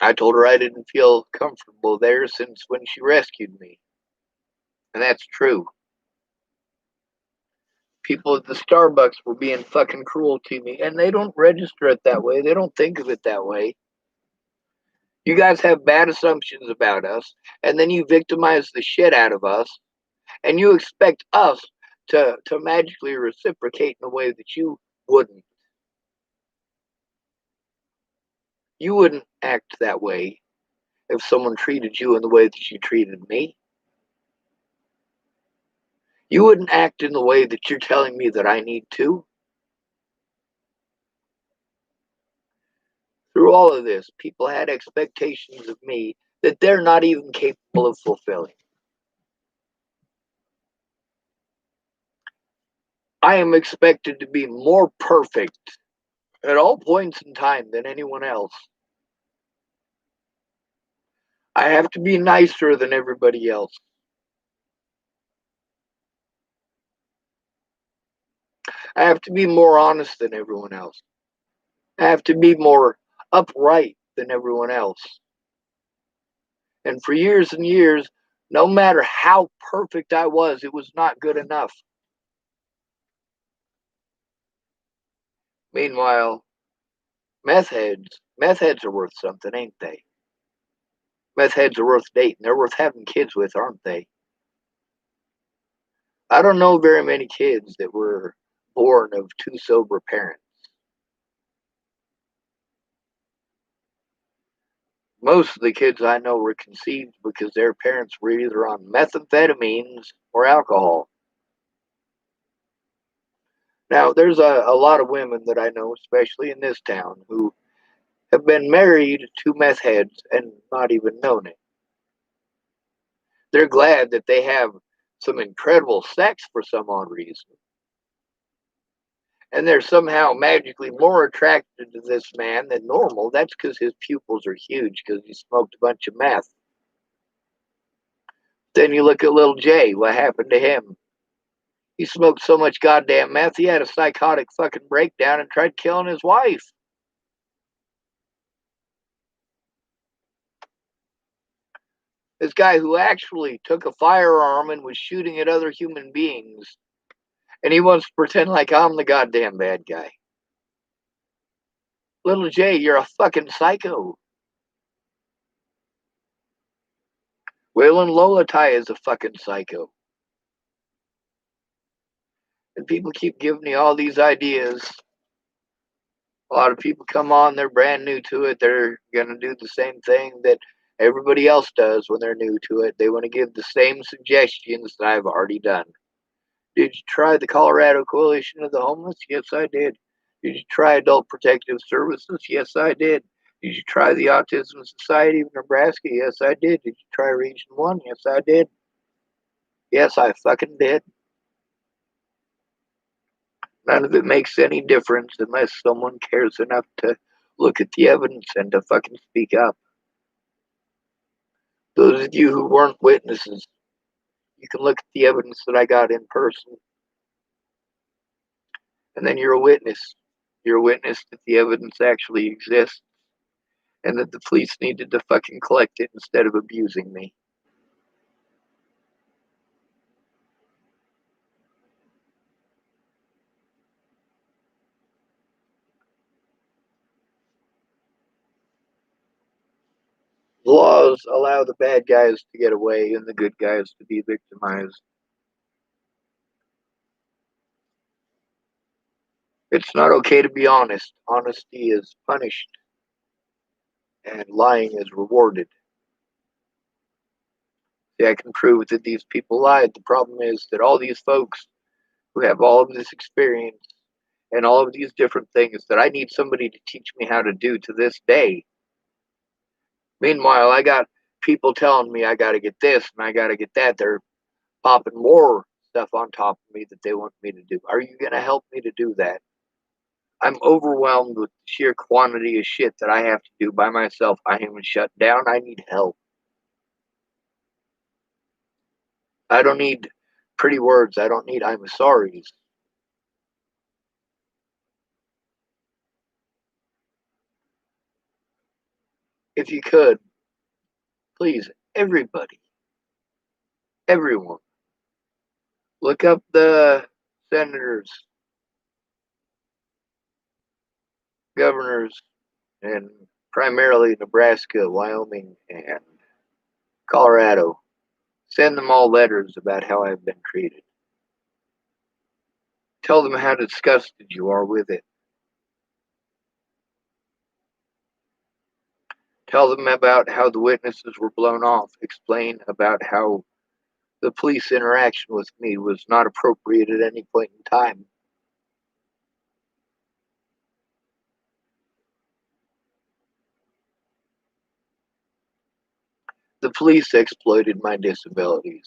S1: I told her I didn't feel comfortable there since when she rescued me. And that's true. People at the Starbucks were being fucking cruel to me, and they don't register it that way. They don't think of it that way. You guys have bad assumptions about us, and then you victimize the shit out of us, and you expect us to magically reciprocate in a way that you wouldn't. You wouldn't act that way if someone treated you in the way that you treated me. You wouldn't act in the way that you're telling me that I need to. Through all of this, people had expectations of me that they're not even capable of fulfilling. I am expected to be more perfect at all points in time than anyone else. I have to be nicer than everybody else. I have to be more honest than everyone else. I have to be more upright than everyone else. And for years and years, no matter how perfect I was, it was not good enough. Meanwhile, meth heads are worth something, ain't they? Meth heads are worth dating. They're worth having kids with, aren't they? I don't know very many kids that were born of two sober parents. Most of the kids I know were conceived because their parents were either on methamphetamines or alcohol. Now, there's a lot of women that I know, especially in this town, who have been married to meth heads and not even known it. They're glad that they have some incredible sex for some odd reason. And they're somehow magically more attracted to this man than normal. That's because his pupils are huge because he smoked a bunch of meth. Then you look at little Jay. What happened to him? He smoked so much goddamn meth, he had a psychotic fucking breakdown and tried killing his wife. This guy who actually took a firearm and was shooting at other human beings, and he wants to pretend like I'm the goddamn bad guy. Little Jay, you're a fucking psycho. Waylon Lolatai is a fucking psycho. And people keep giving me all these ideas. A lot of people come on, they're brand new to it. They're going to do the same thing that everybody else does when they're new to it. They want to give the same suggestions that I've already done. Did you try the Colorado Coalition of the Homeless? Yes, I did. Did you try Adult Protective Services? Yes, I did. Did you try the Autism Society of Nebraska? Yes, I did. Did you try Region 1? Yes, I did. Yes, I fucking did. None of it makes any difference unless someone cares enough to look at the evidence and to fucking speak up. Those of you who weren't witnesses, you can look at the evidence that I got in person, and then you're a witness. You're a witness that the evidence actually exists and that the police needed to fucking collect it instead of abusing me. Laws allow the bad guys to get away and the good guys to be victimized. It's not okay to be honest. Honesty is punished, and lying is rewarded. See, I can prove that these people lied. The problem is that all these folks who have all of this experience and all of these different things that I need somebody to teach me how to do to this day. Meanwhile, I got people telling me I got to get this and I got to get that. They're popping more stuff on top of me that they want me to do. Are you going to help me to do that? I'm overwhelmed with the sheer quantity of shit that I have to do by myself. I am shut down. I need help. I don't need pretty words. I don't need I'm sorry's. If you could, please, everybody, everyone, look up the senators, governors, and primarily Nebraska, Wyoming, and Colorado. Send them all letters about how I've been treated. Tell them how disgusted you are with it. Tell them about how the witnesses were blown off. Explain about how the police interaction with me was not appropriate at any point in time. The police exploited my disabilities.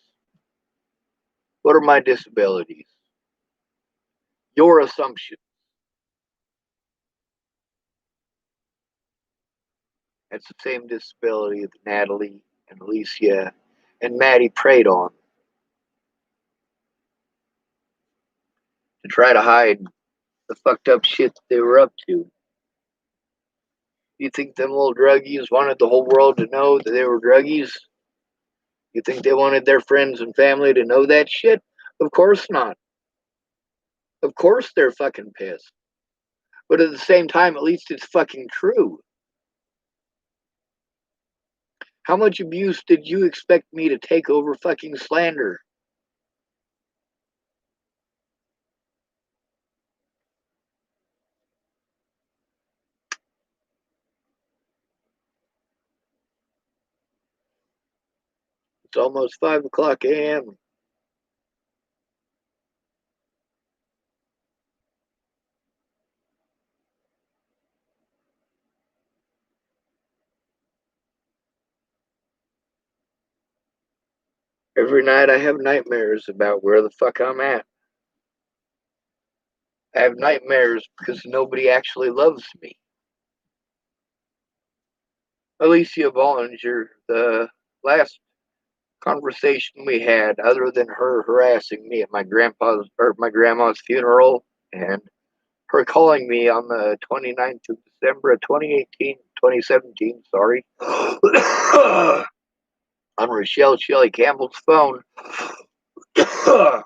S1: What are my disabilities? Your assumption. That's the same disability that Natalie and Alicia and Maddie preyed on to try to hide the fucked up shit that they were up to. You think them little druggies wanted the whole world to know that they were druggies? You think they wanted their friends and family to know that shit? Of course not. Of course they're fucking pissed. But at the same time, at least it's fucking true. How much abuse did you expect me to take over fucking slander? It's almost 5 o'clock a.m. Every night I have nightmares about where the fuck I'm at. I have nightmares because nobody actually loves me. Alicia Bollinger, the last conversation we had, other than her harassing me at my grandma's funeral and her calling me on the 29th of December of 2017, sorry, on Rochelle Shelley Campbell's phone. The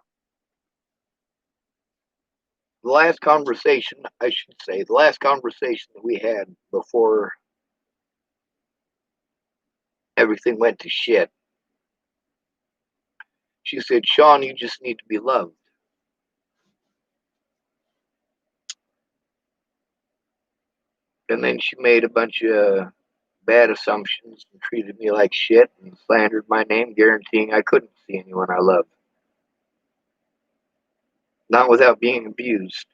S1: last conversation, I should say, the last conversation that we had before everything went to shit. She said, Sean, you just need to be loved. And then she made a bunch of bad assumptions and treated me like shit and slandered my name, guaranteeing I couldn't see anyone I loved. Not without being abused.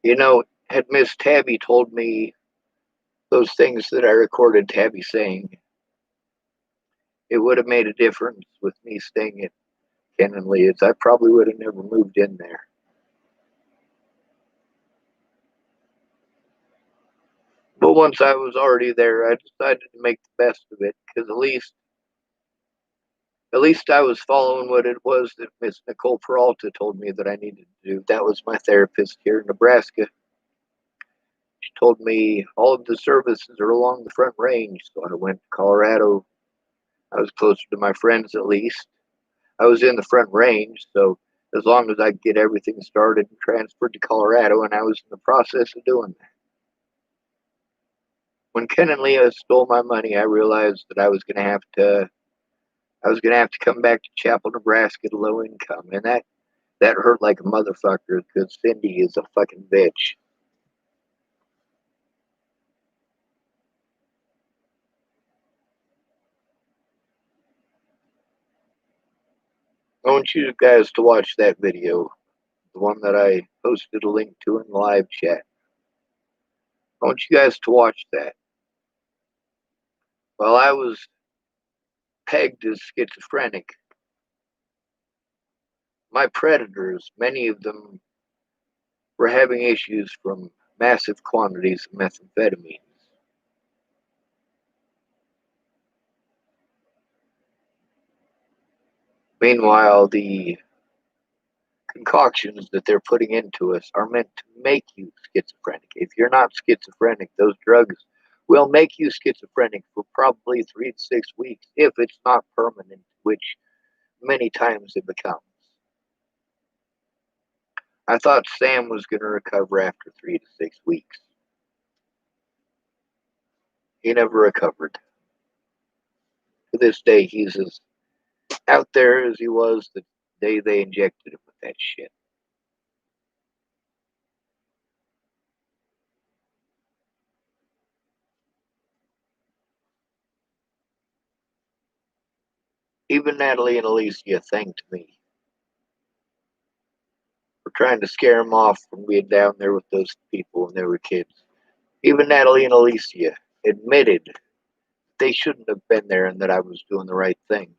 S1: You know, had Miss Tabby told me those things that I recorded Tabby saying, it would have made a difference with me staying at Ken and Leah's. I probably would have never moved in there. But once I was already there, I decided to make the best of it because at least I was following what it was that Miss Nicole Peralta told me that I needed to do. That was my therapist here in Nebraska. She told me all of the services are along the Front Range, so I went to Colorado. I was closer to my friends at least. I was in the Front Range, so as long as I could get everything started and transferred to Colorado, and I was in the process of doing that. When Ken and Leah stole my money, I realized that I was going to have to come back to Chapel, Nebraska to low income, and that hurt like a motherfucker because Cindy is a fucking bitch. I want you guys to watch that video, the one that I posted a link to in the live chat. I want you guys to watch that. While I was pegged as schizophrenic, my predators, many of them were having issues from massive quantities of methamphetamine. Meanwhile, the concoctions that they're putting into us are meant to make you schizophrenic. If you're not schizophrenic, those drugs will make you schizophrenic for probably 3 to 6 weeks, if it's not permanent, which many times it becomes. I thought Sam was going to recover after 3 to 6 weeks. He never recovered. To this day, he's as out there as he was the day they injected him with that shit. Even Natalie and Alicia thanked me for trying to scare him off from being down there with those people when they were kids. Even Natalie and Alicia admitted they shouldn't have been there and that I was doing the right thing.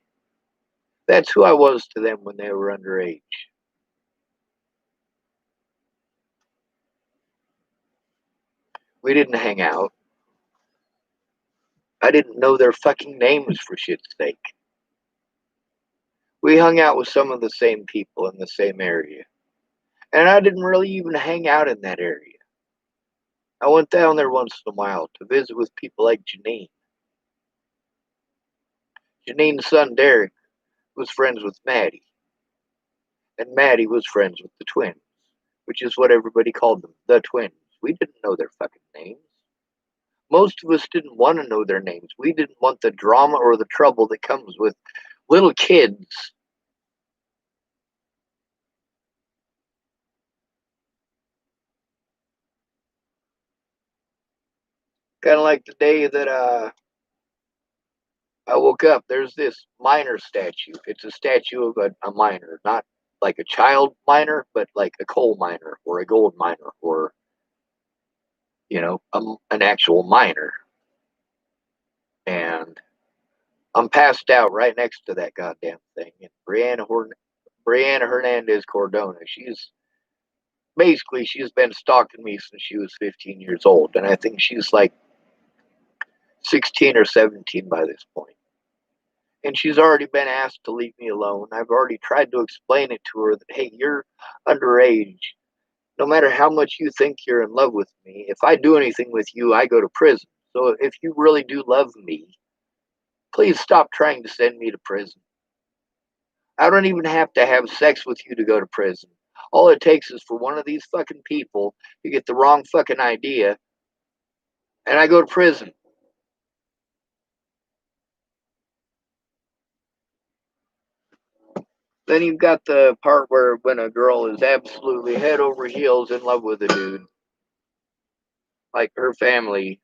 S1: That's who I was to them when they were underage. We didn't hang out. I didn't know their fucking names, for shit's sake. We hung out with some of the same people in the same area. And I didn't really even hang out in that area. I went down there once in a while to visit with people like Janine. Janine's son Derek was friends with Maddie, and Maddie was friends with the twins, which is what everybody called them, the twins. We didn't know their fucking names. Most of us didn't want to know their names. We didn't want the drama or the trouble that comes with little kids. Kind of like the day that I woke up, there's this miner statue. It's a statue of a miner, not like a child miner, but like a coal miner or a gold miner or, an actual miner. And I'm passed out right next to that goddamn thing. And Brianna Hernandez Cordona, she's been stalking me since she was 15 years old. And I think she's like 16 or 17 by this point. And she's already been asked to leave me alone. I've already tried to explain it to her that, hey, you're underage. No matter how much you think you're in love with me, if I do anything with you, I go to prison. So if you really do love me, please stop trying to send me to prison. I don't even have to have sex with you to go to prison. All it takes is for one of these fucking people to get the wrong fucking idea, and I go to prison. Then you've got the part where when a girl is absolutely head over heels in love with a dude, like her family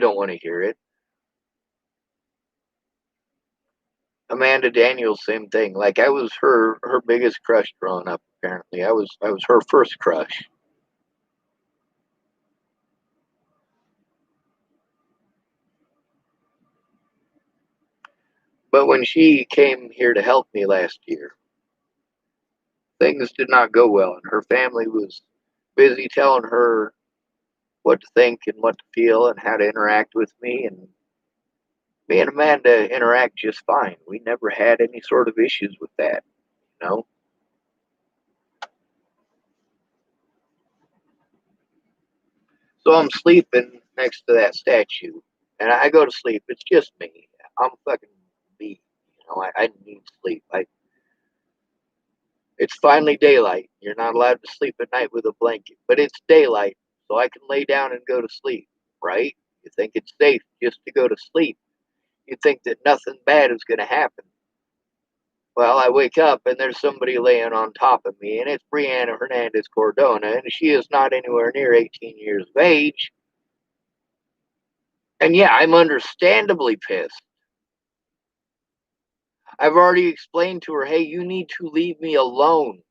S1: don't want to hear it. Amanda Daniels, same thing. Like I was her biggest crush growing up. Apparently, I was her first crush. But when she came here to help me last year, things did not go well, and her family was busy telling her what to think and what to feel and how to interact with me. And me and Amanda interact just fine. We never had any sort of issues with that, you know. So I'm sleeping next to that statue, and I go to sleep. It's just me. I'm fucking beat. I need sleep. It's finally daylight. You're not allowed to sleep at night with a blanket, but it's daylight, so I can lay down and go to sleep, right? You think it's safe just to go to sleep. You think that nothing bad is going to happen. Well, I wake up and there's somebody laying on top of me, and it's Brianna Hernandez Cordona, and she is not anywhere near 18 years of age. And yeah, I'm understandably pissed. I've already explained to her, hey, you need to leave me alone.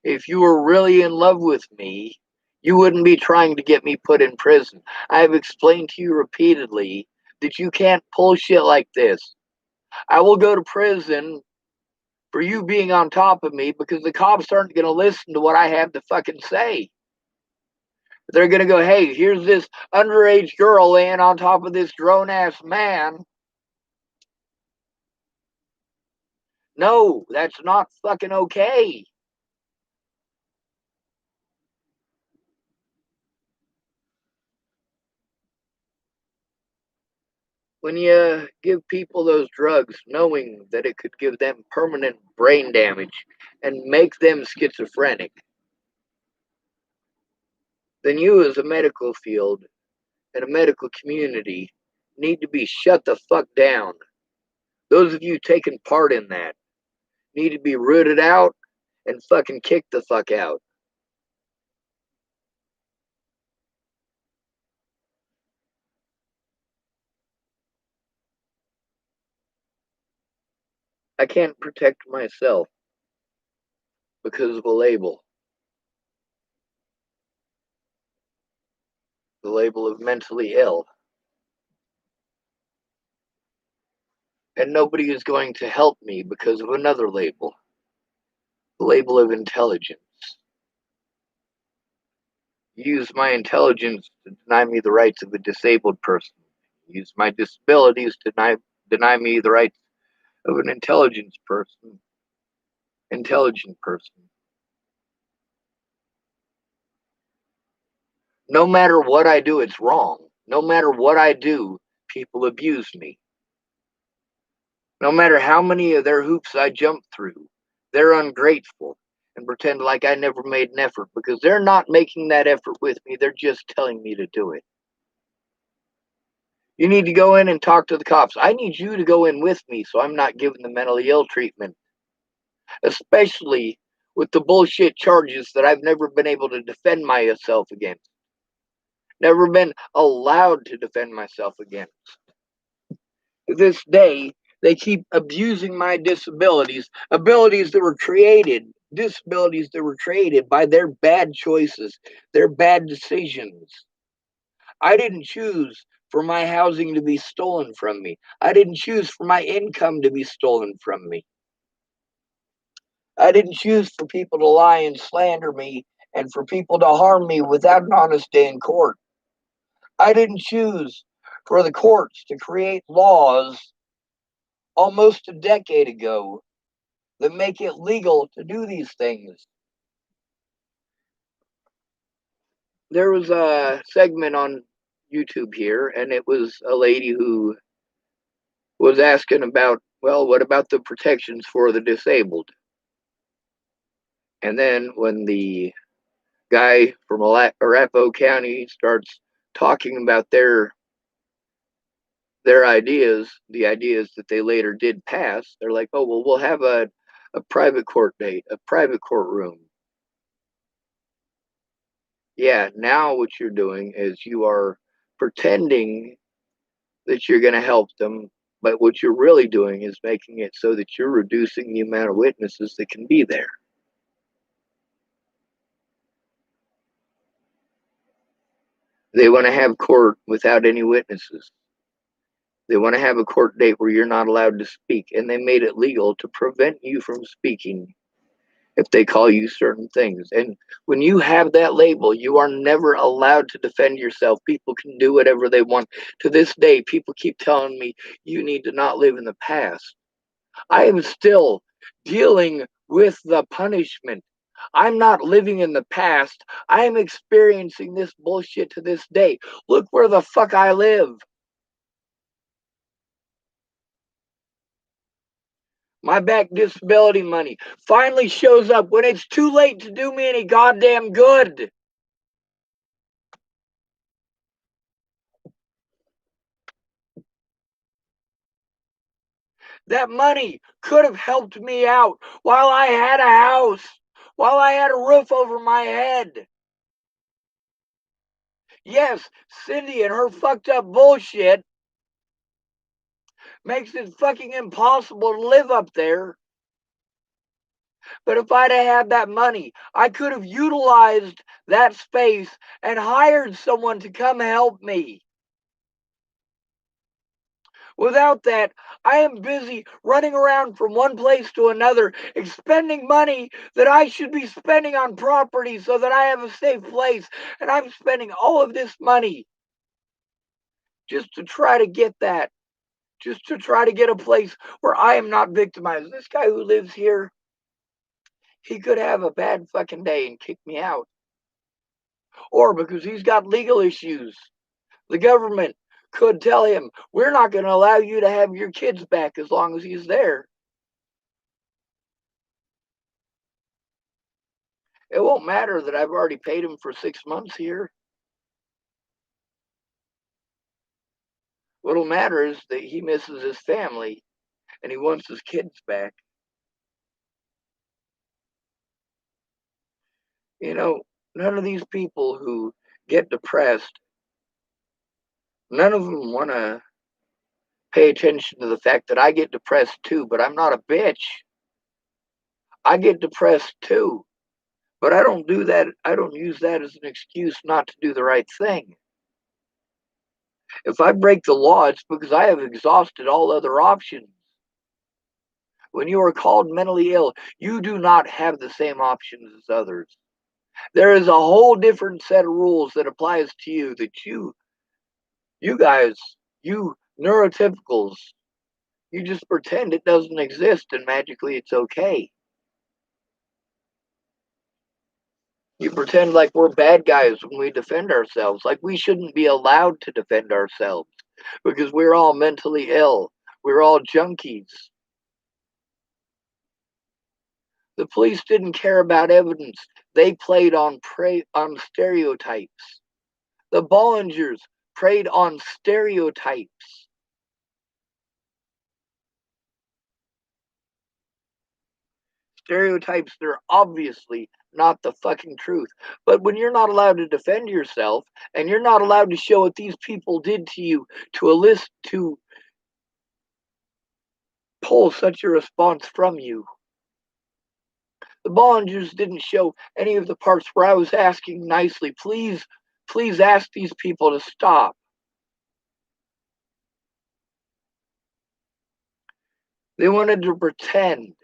S1: If you were really in love with me, You wouldn't be trying to get me put in prison. I have explained to you repeatedly that you can't pull shit like this. I will go to prison for you being on top of me because the cops aren't going to listen to what I have to fucking say. They're going to go, hey, here's this underage girl laying on top of this grown ass man. No, that's not fucking okay. When you give people those drugs knowing that it could give them permanent brain damage and make them schizophrenic, then you as a medical field and a medical community need to be shut the fuck down. Those of you taking part in that need to be rooted out and fucking kicked the fuck out. I can't protect myself because of a label. The label of mentally ill. And nobody is going to help me because of another label. The label of intelligence. Use my intelligence to deny me the rights of a disabled person. Use my disabilities to deny me the rights of an intelligent person. No matter what I do, it's wrong. No matter what I do, people abuse me. No matter how many of their hoops I jump through, they're ungrateful and pretend like I never made an effort because they're not making that effort with me. They're just telling me to do it. You need to go in and talk to the cops. I need you to go in with me so I'm not giving the mentally ill treatment, especially with the bullshit charges that I've never been able to defend myself against. Never been allowed to defend myself against. To this day, they keep abusing my disabilities, disabilities that were created by their bad choices, their bad decisions. I didn't choose for my housing to be stolen from me. I didn't choose for my income to be stolen from me. I didn't choose for people to lie and slander me and for people to harm me without an honest day in court. I didn't choose for the courts to create laws almost a decade ago that make it legal to do these things. There was a segment on YouTube here, and it was a lady who was asking about, well, what about the protections for the disabled? And then when the guy from Arapahoe County starts talking about their ideas, the ideas that they later did pass, they're like, oh, well, we'll have a private court date, a private courtroom. Yeah, now what you're doing is you are pretending that you're going to help them, but what you're really doing is making it so that you're reducing the amount of witnesses that can be there. They want to have court without any witnesses. They want to have a court date where you're not allowed to speak, and they made it legal to prevent you from speaking if they call you certain things. And when you have that label, you are never allowed to defend yourself. People can do whatever they want. To this day, people keep telling me you need to not live in the past. I am still dealing with the punishment. I'm not living in the past. I am experiencing this bullshit to this day. Look where the fuck I live. My back disability money finally shows up when it's too late to do me any goddamn good. That money could have helped me out while I had a house, while I had a roof over my head. Yes, Cindy and her fucked up bullshit makes it fucking impossible to live up there. But if I'd have had that money, I could have utilized that space and hired someone to come help me. Without that, I am busy running around from one place to another, expending money that I should be spending on property so that I have a safe place. And I'm spending all of this money just to try to get that, just to try to get a place where I am not victimized. This guy who lives here, he could have a bad fucking day and kick me out. Or because he's got legal issues, the government could tell him, we're not going to allow you to have your kids back as long as he's there. It won't matter that I've already paid him for 6 months here. What'll matter is that he misses his family and he wants his kids back. You know, none of these people who get depressed, none of them want to pay attention to the fact that I get depressed too, but I'm not a bitch. I get depressed too, but I don't do that. I don't use that as an excuse not to do the right thing. If I break the law, it's because I have exhausted all other options. When you are called mentally ill, you do not have the same options as others. There is a whole different set of rules that applies to you that you guys, you neurotypicals, you just pretend it doesn't exist and magically it's okay. You pretend like we're bad guys when we defend ourselves, like we shouldn't be allowed to defend ourselves because we're all mentally ill. We're all junkies. The police didn't care about evidence. They played on stereotypes. The Bollingers preyed on stereotypes. Stereotypes that are obviously not the fucking truth. But when you're not allowed to defend yourself and you're not allowed to show what these people did to you to pull such a response from you, the Bollingers didn't show any of the parts where I was asking nicely, please, please ask these people to stop. They wanted to pretend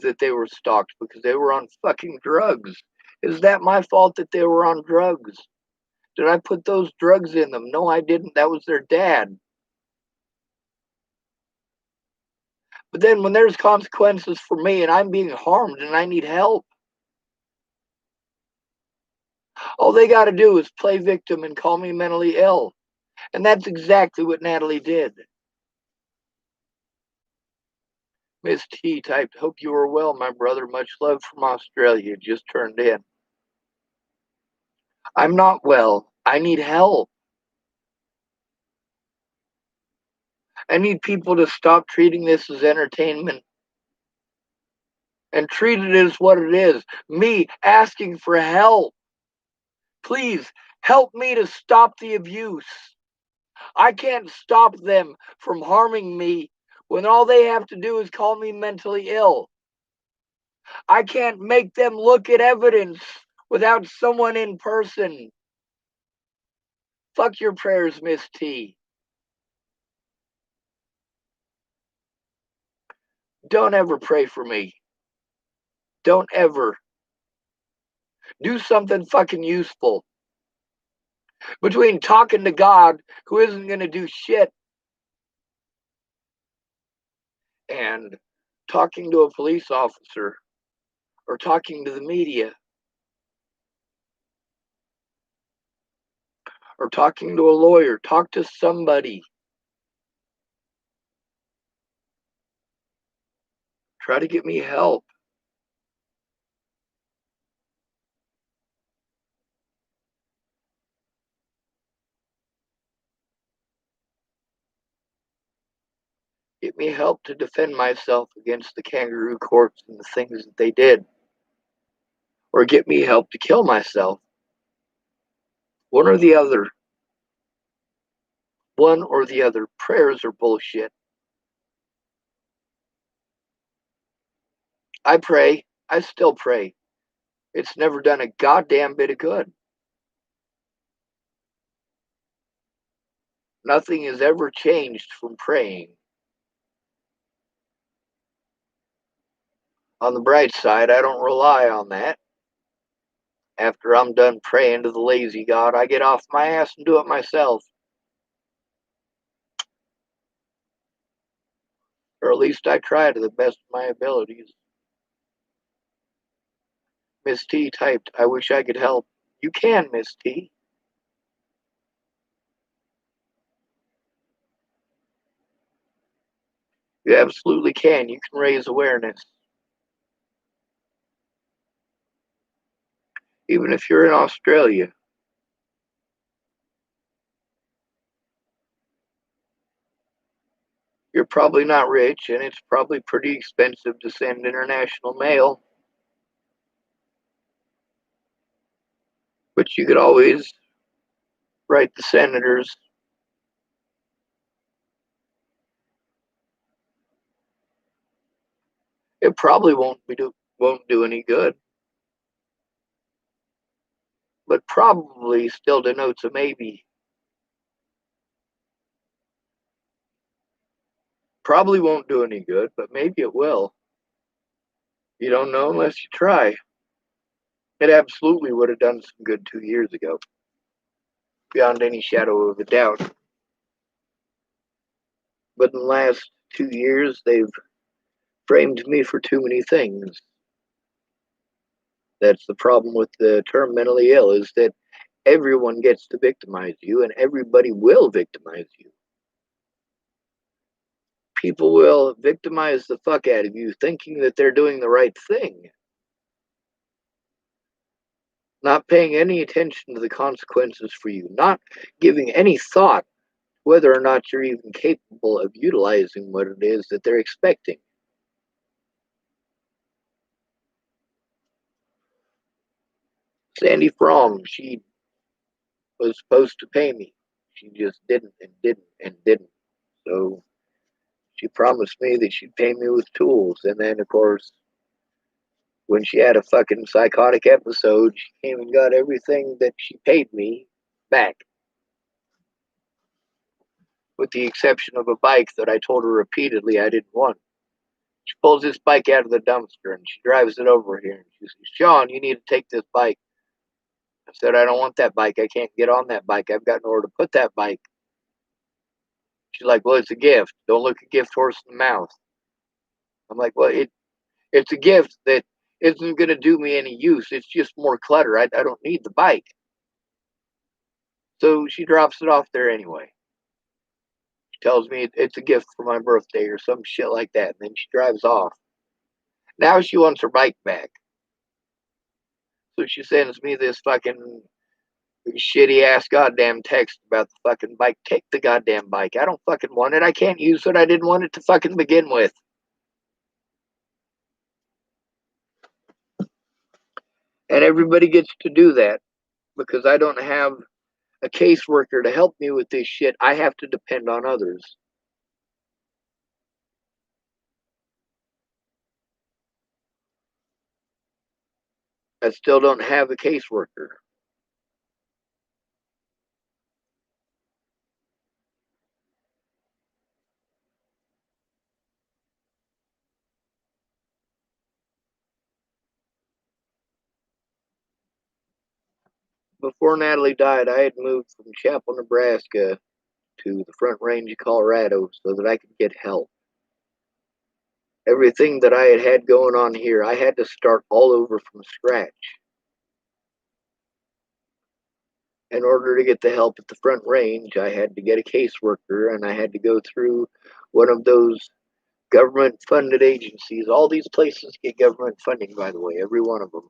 S1: that they were stalked because they were on fucking drugs. Is that my fault that they were on drugs? Did I put those drugs in them? No, I didn't. That was their dad. But then when there's consequences for me and I'm being harmed and I need help, all they got to do is play victim and call me mentally ill. And that's exactly what Natalie did. Miss T typed, hope you are well, my brother. Much love from Australia. Just turned in. I'm not well. I need help. I need people to stop treating this as entertainment and treat it as what it is. Me asking for help. Please help me to stop the abuse. I can't stop them from harming me when all they have to do is call me mentally ill. I can't make them look at evidence without someone in person. Fuck your prayers, Miss T. Don't ever pray for me. Don't ever. Do something fucking useful. Between talking to God, who isn't going to do shit, and talking to a police officer or talking to the media or talking to a lawyer, talk to somebody. Try to get me help. Get me help to defend myself against the kangaroo courts and the things that they did. Or get me help to kill myself. One or the other. One or the other. Prayers are bullshit. I pray. I still pray. It's never done a goddamn bit of good. Nothing has ever changed from praying. On the bright side, I don't rely on that. After I'm done praying to the lazy God, I get off my ass and do it myself. Or at least I try to the best of my abilities. Miss T typed, I wish I could help. You can, Miss T. You absolutely can. You can raise awareness. Even if you're in Australia, you're probably not rich, and it's probably pretty expensive to send international mail. But you could always write the senators. It probably won't do any good, but probably still denotes a maybe. Probably won't do any good, but maybe it will. You don't know unless you try. It absolutely would have done some good 2 years ago, beyond any shadow of a doubt. But in the last 2 years, they've framed me for too many things. That's the problem with the term mentally ill, is that everyone gets to victimize you, and everybody will victimize you. People will victimize the fuck out of you thinking that they're doing the right thing, not paying any attention to the consequences for you, not giving any thought whether or not you're even capable of utilizing what it is that they're expecting. Sandy Fromm, she was supposed to pay me. She just didn't and didn't and didn't. So she promised me that she'd pay me with tools. And then, of course, when she had a fucking psychotic episode, she came and got everything that she paid me back, with the exception of a bike that I told her repeatedly I didn't want. She pulls this bike out of the dumpster and she drives it over here. And she says, Sean, you need to take this bike. I said, I don't want that bike. I can't get on that bike. I've got nowhere to put that bike. She's like, well, it's a gift. Don't look a gift horse in the mouth. I'm like, well, it's a gift that isn't going to do me any use. It's just more clutter. I don't need the bike. So she drops it off there anyway. She tells me it's a gift for my birthday or some shit like that. And then she drives off. Now she wants her bike back. So she sends me this fucking shitty ass goddamn text about the fucking bike. Take the goddamn bike. I don't fucking want it. I can't use it. I didn't want it to fucking begin with. And everybody gets to do that because I don't have a caseworker to help me with this shit. I have to depend on others. I still don't have a caseworker. Before Natalie died, I had moved from Chapel, Nebraska to the Front Range of Colorado so that I could get help. Everything that I had going on here, I had to start all over from scratch. In order to get the help at the Front Range, I had to get a caseworker and I had to go through one of those government funded agencies. All these places get government funding, by the way, every one of them.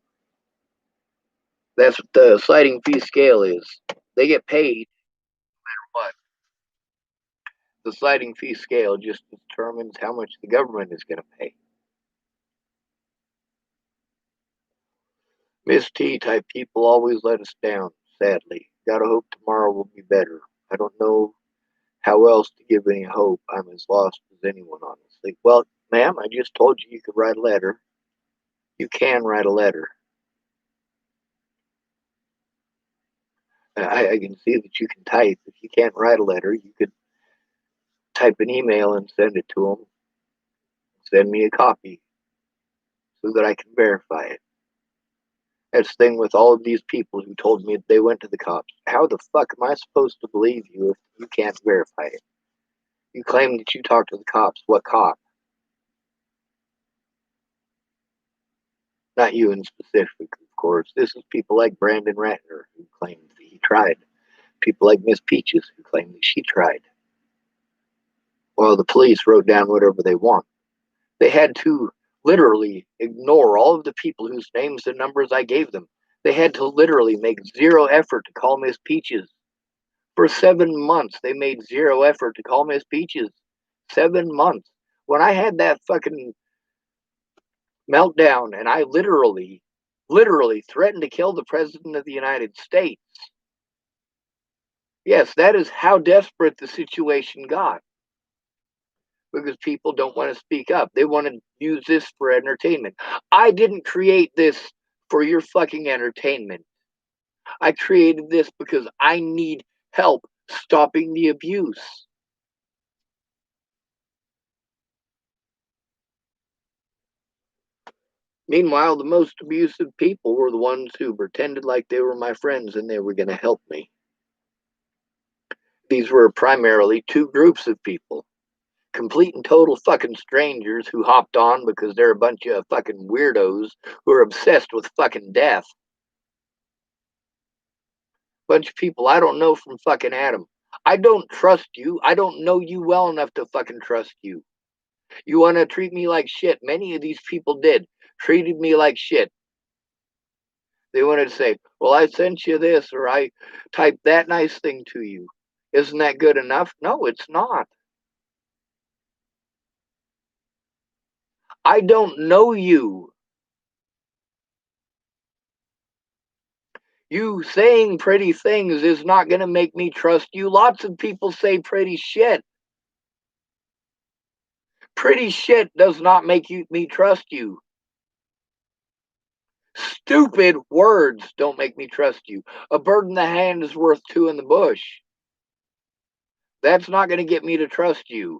S1: That's what the sliding fee scale is. They get paid no matter what. The sliding fee scale just determines how much the government is going to pay. Miss T type people always let us down, sadly. Gotta hope tomorrow will be better. I don't know how else to give any hope. I'm as lost as anyone, honestly. Well, ma'am, I just told you you could write a letter. You can write a letter. I can see that you can type. If you can't write a letter, you could type an email and send it to them. Send me a copy so that I can verify it. That's the thing with all of these people who told me they went to the cops. How the fuck am I supposed to believe you if you can't verify it? You claim that you talked to the cops. What cop? Not you in specific, of course. This is people like Brandon Ratner who claimed that he tried. People like Miss Peaches who claimed that she tried. Well, the police wrote down whatever they want. They had to literally ignore all of the people whose names and numbers I gave them. They had to literally make zero effort to call Miss Peaches. For 7 months, they made zero effort to call Miss Peaches. 7 months. When I had that fucking meltdown and I literally threatened to kill the President of the United States. Yes, that is how desperate the situation got. Because people don't want to speak up. They want to use this for entertainment. I didn't create this for your fucking entertainment. I created this because I need help stopping the abuse. Meanwhile, the most abusive people were the ones who pretended like they were my friends and they were going to help me. These were primarily two groups of people. Complete and total fucking strangers who hopped on because they're a bunch of fucking weirdos who are obsessed with fucking death. Bunch of people I don't know from fucking Adam. I don't trust you. I don't know you well enough to fucking trust you. You want to treat me like shit. Many of these people did. Treated me like shit. They wanted to say, well, I sent you this or I typed that nice thing to you. Isn't that good enough? No, it's not. I don't know you. You saying pretty things is not going to make me trust you. Lots of people say pretty shit. Pretty shit does not make me trust you. Stupid words don't make me trust you. A bird in the hand is worth two in the bush. That's not going to get me to trust you.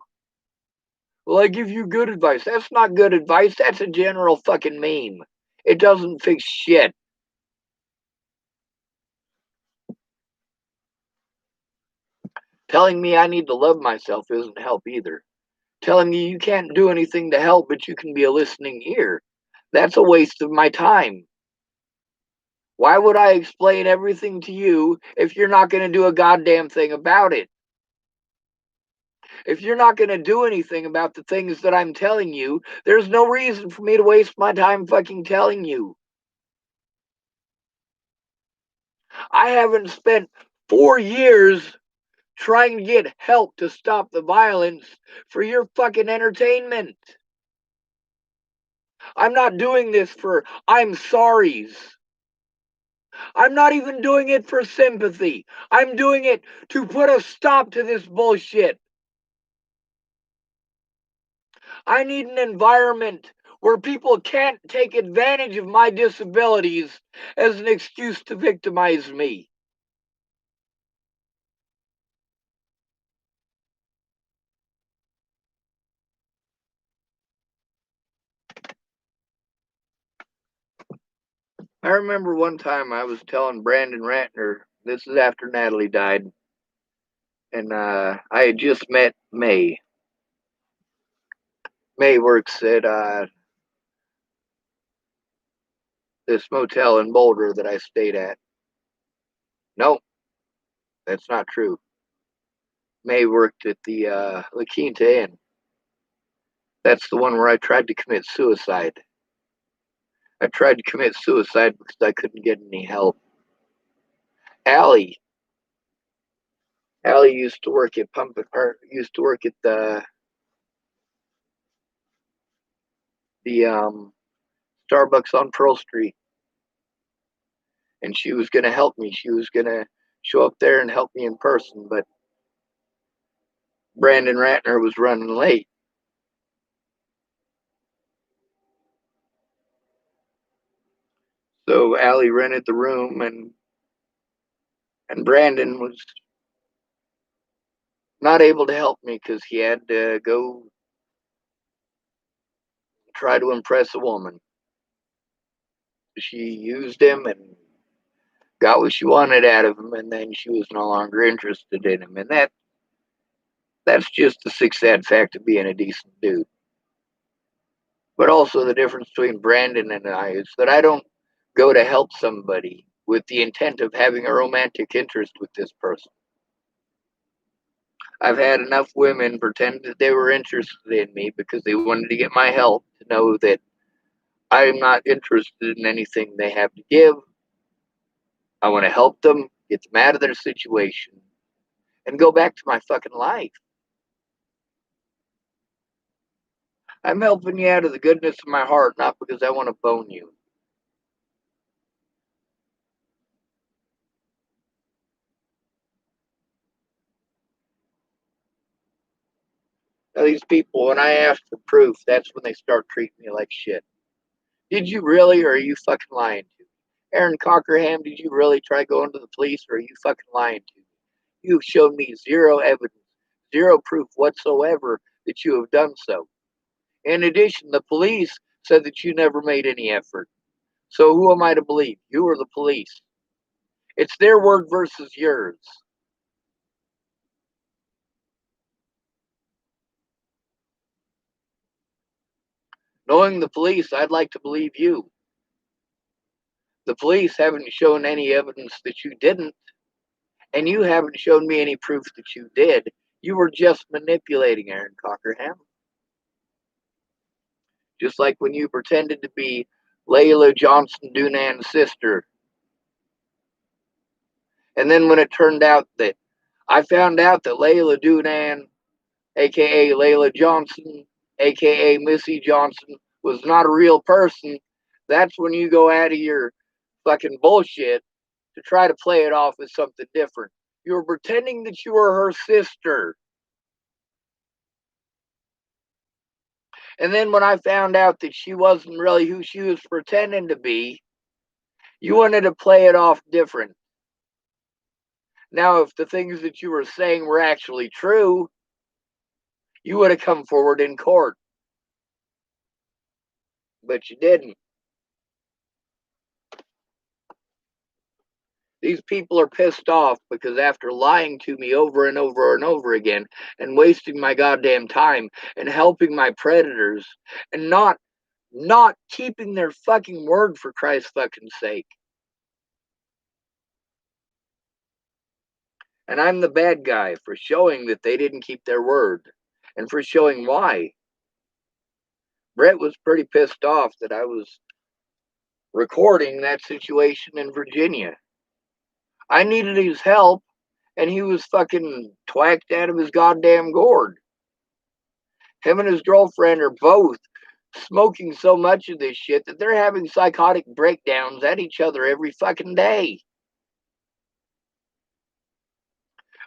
S1: Well, I give you good advice. That's not good advice. That's a general fucking meme. It doesn't fix shit. Telling me I need to love myself isn't help either. Telling me you can't do anything to help, but you can be a listening ear. That's a waste of my time. Why would I explain everything to you if you're not going to do a goddamn thing about it? If you're not going to do anything about the things that I'm telling you, there's no reason for me to waste my time fucking telling you. I haven't spent 4 years trying to get help to stop the violence for your fucking entertainment. I'm not doing this for I'm sorries. I'm not even doing it for sympathy. I'm doing it to put a stop to this bullshit. I need an environment where people can't take advantage of my disabilities as an excuse to victimize me. I remember one time I was telling Brandon Ratner, this is after Natalie died, and I had just met May. May works at this motel in Boulder that I stayed at. No, that's not true. May worked at the La Quinta Inn. That's the one where I tried to commit suicide. I tried to commit suicide because I couldn't get any help. Allie, Allie used to work at used to work at the Starbucks on Pearl Street, and she was going to help me. She was going to show up there and help me in person, but Brandon Ratner was running late. So Allie rented the room, and Brandon was not able to help me because he had to go try to impress a woman. She used him and got what she wanted out of him, and then she was no longer interested in him. And that's just the sick, sad fact of being a decent dude. But also the difference between Brandon and I is that I don't go to help somebody with the intent of having a romantic interest with this person. I've had enough women pretend that they were interested in me because they wanted to get my help to know that I'm not interested in anything they have to give. I want to help them, get them out of their situation, and go back to my fucking life. I'm helping you out of the goodness of my heart, not because I want to bone you. Now, these people, when I ask for proof, that's when they start treating me like shit. Did you really, or are you fucking lying to me? Aaron Cockerham, did you really try going to the police, or are you fucking lying to me? You've shown me zero evidence, zero proof whatsoever that you have done so. In addition, the police said that you never made any effort. So who am I to believe? You or the police? It's their word versus yours. Knowing the police, I'd like to believe you. The police haven't shown any evidence that you didn't, and you haven't shown me any proof that you did. You were just manipulating Aaron Cockerham. Just like when you pretended to be Layla Johnson Dunan's sister. And then when it turned out that I found out that Layla Dunan, aka Layla Johnson, aka Missy Johnson, was not a real person, that's when you go out of your fucking bullshit to try to play it off as something different. You were pretending that you were her sister. And then when I found out that she wasn't really who she was pretending to be, you wanted to play it off different. Now, if the things that you were saying were actually true, you would have come forward in court. But you didn't. These people are pissed off because after lying to me over and over and over again and wasting my goddamn time and helping my predators and not keeping their fucking word, for Christ's fucking sake. And I'm the bad guy for showing that they didn't keep their word and for showing why. Brett was pretty pissed off that I was recording that situation in Virginia. I needed his help, and he was fucking twacked out of his goddamn gourd. Him and his girlfriend are both smoking so much of this shit that they're having psychotic breakdowns at each other every fucking day.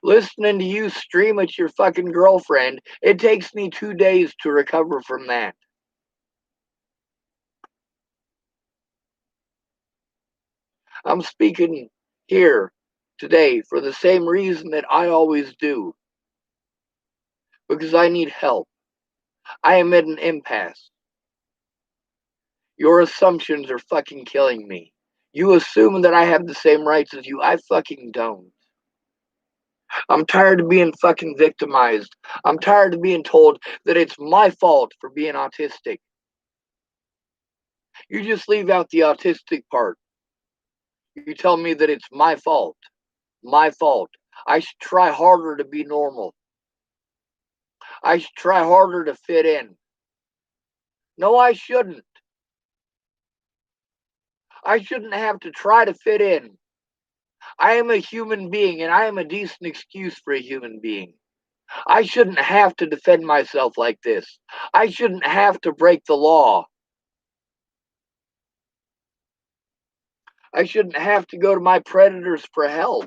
S1: Listening to you stream at your fucking girlfriend, it takes me 2 days to recover from that. I'm speaking here today for the same reason that I always do. Because I need help. I am at an impasse. Your assumptions are fucking killing me. You assume that I have the same rights as you. I fucking don't. I'm tired of being fucking victimized. I'm tired of being told that it's my fault for being autistic. You just leave out the autistic part. You tell me that it's my fault. My fault. I should try harder to be normal. I should try harder to fit in. No, I shouldn't. I shouldn't have to try to fit in. I am a human being, and I am a decent excuse for a human being. I shouldn't have to defend myself like this. I shouldn't have to break the law. I shouldn't have to go to my predators for help.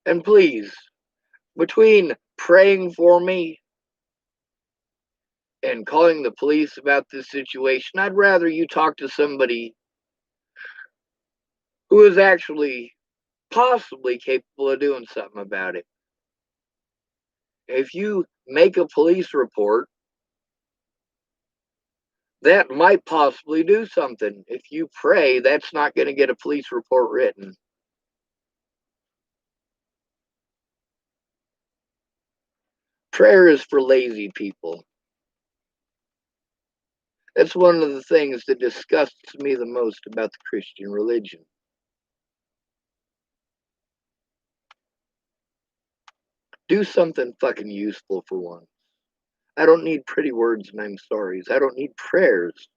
S1: And please, between praying for me and calling the police about this situation. I'd rather you talk to somebody who is actually possibly capable of doing something about it. If you make a police report, that might possibly do something. If you pray, that's not going to get a police report written. Prayer is for lazy people. That's one of the things that disgusts me the most about the Christian religion. Do something fucking useful for once. I don't need pretty words and I'm sorries. I don't need prayers.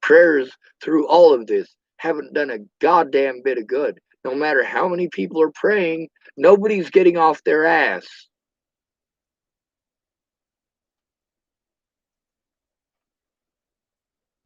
S1: Prayers through all of this haven't done a goddamn bit of good. No matter how many people are praying, nobody's getting off their ass.